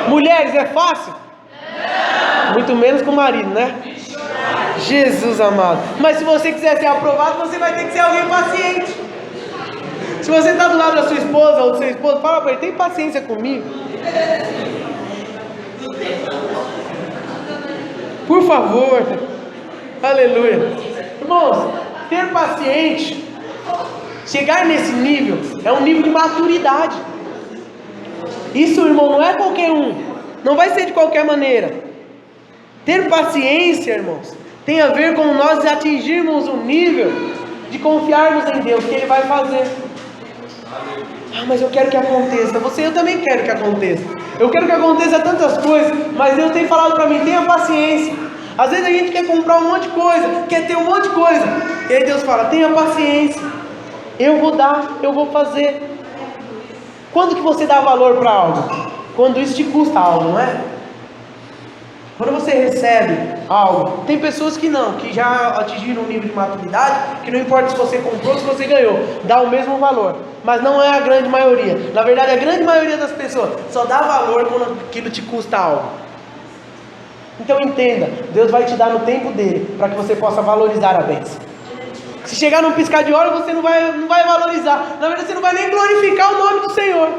Mulheres, é fácil? Muito menos com o marido, né? Jesus amado. Mas se você quiser ser aprovado, você vai ter que ser alguém paciente. Se você está do lado da sua esposa ou do seu esposo, fala para ele: tem paciência comigo? Por favor. Aleluia. Irmãos, ter paciente, chegar nesse nível, é um nível de maturidade. Isso, irmão, não é qualquer um. Não vai ser de qualquer maneira. Ter paciência, irmãos, tem a ver com nós atingirmos o nível de confiarmos em Deus, que Ele vai fazer. Ah, mas eu quero que aconteça. Eu também quero que aconteça. Eu quero que aconteça tantas coisas, mas Deus tem falado para mim, tenha paciência. Às vezes a gente quer comprar um monte de coisa, quer ter um monte de coisa, e aí Deus fala, tenha paciência. Eu vou dar, eu vou fazer. Quando que você dá valor para algo? Quando isso te custa algo, não é? Quando você recebe algo, tem pessoas que não, que já atingiram um nível de maturidade, que não importa se você comprou ou se você ganhou, dá o mesmo valor, mas não é a grande maioria. Na verdade, a grande maioria das pessoas só dá valor quando aquilo te custa algo. Então entenda, Deus vai te dar no tempo dele, para que você possa valorizar a bênção. Se chegar num piscar de olho, você não vai valorizar, na verdade você não vai nem glorificar o nome do Senhor.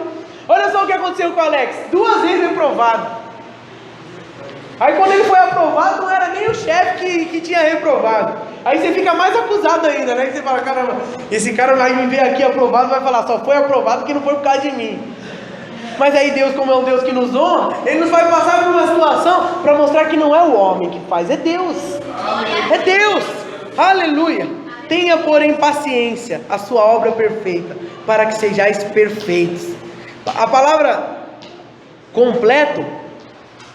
Olha só o que aconteceu com o Alex, 2 vezes reprovado. Aí quando ele foi aprovado, não era nem o chefe que tinha reprovado. Aí você fica mais acusado ainda, né? Que você fala, caramba, esse cara vai me ver aqui aprovado, vai falar, só foi aprovado que não foi por causa de mim. Mas aí Deus, como é um Deus que nos honra, Ele nos vai passar por uma situação para mostrar que não é o homem que faz, é Deus. É Deus. Aleluia. Tenha, porém, paciência, a sua obra perfeita, para que sejais perfeitos. A palavra completo,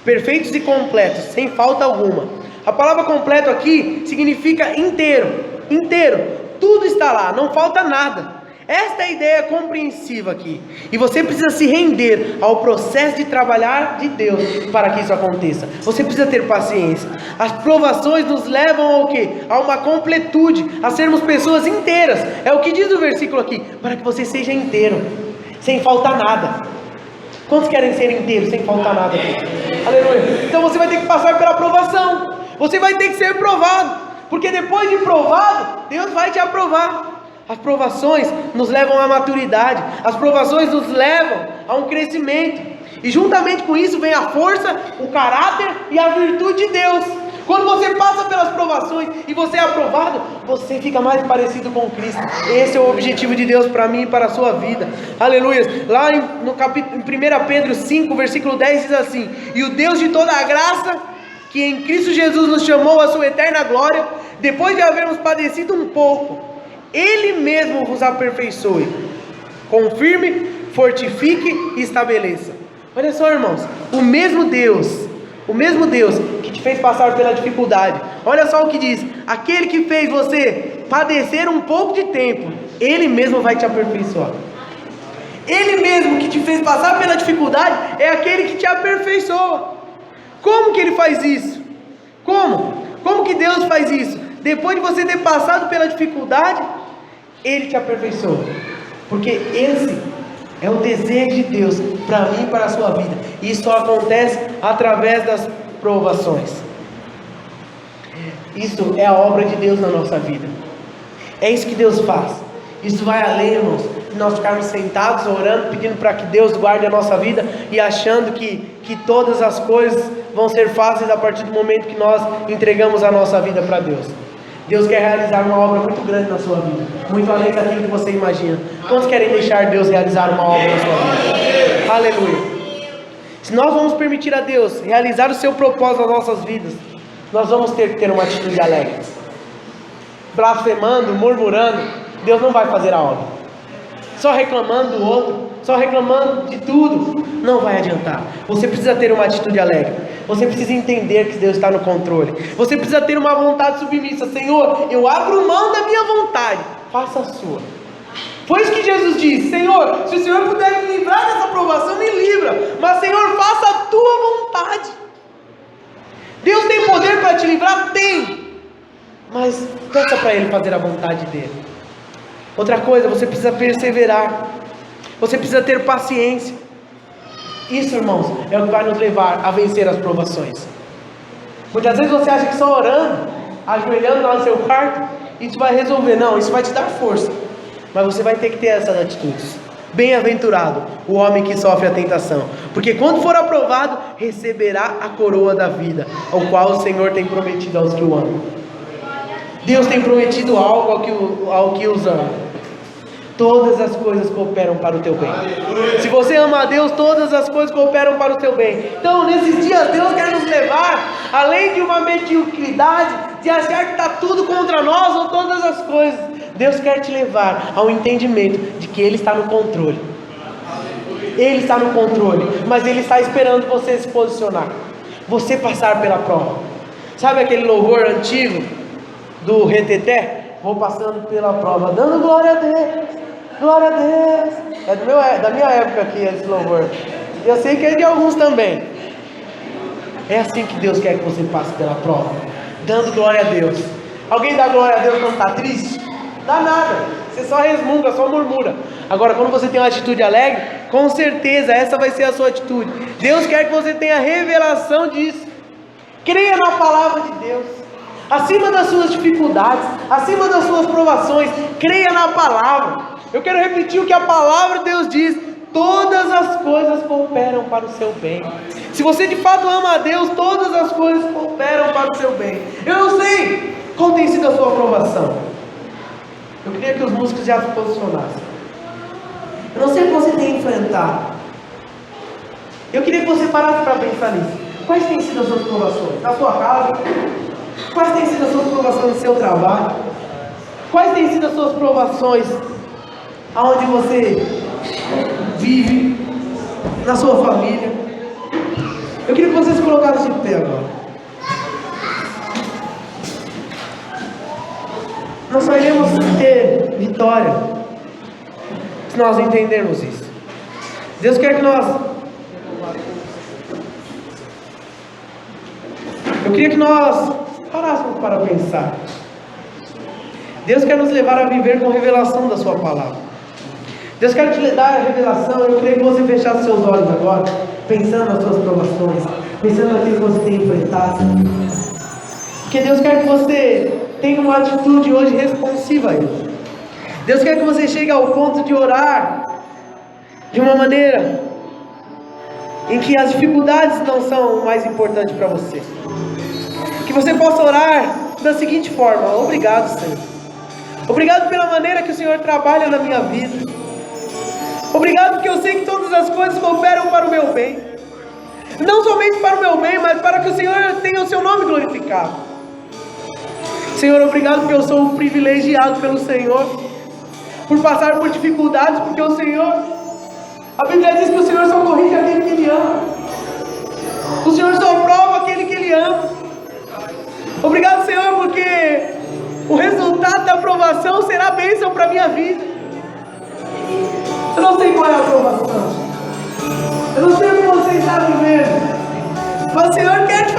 perfeitos e completos, sem falta alguma. A palavra completo aqui significa inteiro, inteiro. Tudo está lá, não falta nada. Esta é a ideia compreensiva aqui. E você precisa se render ao processo de trabalhar de Deus para que isso aconteça. Você precisa ter paciência. As provações nos levam ao quê? A uma completude, a sermos pessoas inteiras. É o que diz o versículo aqui, para que você seja inteiro, sem faltar nada. Quantos querem ser inteiros sem faltar nada aqui? Aleluia. Então você vai ter que passar pela provação. Você vai ter que ser provado. Porque depois de provado, Deus vai te aprovar. As provações nos levam à maturidade. As provações nos levam a um crescimento. E juntamente com isso vem a força, o caráter e a virtude de Deus. Quando você passa pelas provações e você é aprovado, você fica mais parecido com Cristo. Esse é o objetivo de Deus para mim e para a sua vida. Aleluia. Lá em 1 Pedro 5, versículo 10 diz assim: e o Deus de toda a graça, que em Cristo Jesus nos chamou à sua eterna glória, depois de havermos padecido um pouco, Ele mesmo vos aperfeiçoe, confirme, fortifique e estabeleça. Olha só, irmãos, o mesmo Deus que te fez passar pela dificuldade, olha só o que diz: aquele que fez você padecer um pouco de tempo, Ele mesmo vai te aperfeiçoar. Ele mesmo que te fez passar pela dificuldade é aquele que te aperfeiçoa. Como que Ele faz isso? Como que Deus faz isso? Depois de você ter passado pela dificuldade, Ele te aperfeiçoa. Porque esse é o desejo de Deus para mim e para a sua vida. E isso só acontece através das provações. Isso é a obra de Deus na nossa vida. É isso que Deus faz. Isso vai além, irmãos, de nós ficarmos sentados orando, pedindo para que Deus guarde a nossa vida e achando que todas as coisas vão ser fáceis a partir do momento que nós entregamos a nossa vida para Deus. Deus quer realizar uma obra muito grande na sua vida, muito além daquilo que você imagina. Quantos querem deixar Deus realizar uma obra na sua vida? Aleluia. Se nós vamos permitir a Deus realizar o seu propósito nas nossas vidas, nós vamos ter que ter uma atitude alegre. Blasfemando, murmurando, Deus não vai fazer a obra. Só reclamando do outro, só reclamando de tudo, não vai adiantar. Você precisa ter uma atitude alegre. Você precisa entender que Deus está no controle. Você precisa ter uma vontade submissa. Senhor, eu abro mão da minha vontade, faça a sua. Foi isso que Jesus disse: Senhor, se o Senhor puder me livrar dessa provação, me livra. Mas Senhor, faça a tua vontade. Deus tem poder para te livrar? Tem. Mas peça para Ele fazer a vontade dEle. Outra coisa, você precisa perseverar. Você precisa ter paciência. Isso, irmãos, é o que vai nos levar a vencer as provações. Muitas vezes você acha que só orando, ajoelhando lá no seu quarto, isso vai resolver. Não, isso vai te dar força. Mas você vai ter que ter essas atitudes. Bem-aventurado o homem que sofre a tentação, porque quando for aprovado, receberá a coroa da vida, ao qual o Senhor tem prometido aos que o amam. Deus tem prometido algo ao que os ama. Todas as coisas cooperam para o teu bem. Se você ama a Deus, todas as coisas cooperam para o teu bem. Então, nesses dias, Deus quer nos levar, além de uma mediocridade, de achar que está tudo contra nós ou todas as coisas. Deus quer te levar ao entendimento de que Ele está no controle. Ele está no controle, mas Ele está esperando você se posicionar, você passar pela prova. Sabe aquele louvor antigo do reteté? Vou passando pela prova, dando glória a Deus, glória a Deus. É da minha época aqui esse louvor. Eu sei que é de alguns também. É assim que Deus quer que você passe pela prova, dando glória a Deus. Alguém dá glória a Deus quando está triste? Dá nada, você só resmunga, só murmura. Agora, quando você tem uma atitude alegre, com certeza essa vai ser a sua atitude. Deus quer que você tenha revelação disso. Creia na palavra de Deus. Acima das suas dificuldades, acima das suas provações, creia na palavra. Eu quero repetir o que a palavra de Deus diz: todas as coisas cooperam para o seu bem. Se você de fato ama a Deus, todas as coisas cooperam para o seu bem. Eu não sei qual tem sido a sua aprovação. Eu queria que os músicos já se posicionassem. Eu não sei o que você tem enfrentado. Eu queria que você parasse para pensar nisso. Quais têm sido as suas provações? Na sua casa? Quais têm sido as suas provações no seu trabalho? Quais têm sido as suas provações aonde você vive, na sua família? Eu queria que vocês se colocassem de pé agora. Nós só iremos ter vitória se nós entendermos isso. Deus quer que nós... Eu queria que nós parássemos para pensar. Deus quer nos levar a viver com revelação da sua palavra. Deus quer te dar a revelação. Eu queria que você fechasse seus olhos agora, pensando nas suas provações, pensando naquilo que você tem enfrentado. Porque Deus quer que você tenha uma atitude hoje responsiva a Ele. Deus quer que você chegue ao ponto de orar de uma maneira em que as dificuldades não são mais importantes para você. Que você possa orar da seguinte forma: obrigado, Senhor. Obrigado pela maneira que o Senhor trabalha na minha vida. Obrigado porque eu sei que todas as coisas cooperam para o meu bem. Não somente para o meu bem, mas para que o Senhor tenha o seu nome glorificado. Senhor, obrigado porque eu sou um privilegiado pelo Senhor, por passar por dificuldades, porque o Senhor, a Bíblia diz que o Senhor só corrige aquele que Ele ama. O Senhor só prova aquele que Ele ama. Obrigado, Senhor, porque o resultado da aprovação será bênção para a minha vida. Eu não sei qual é a aprovação, eu não sei o que você está vivendo, mas o Senhor quer te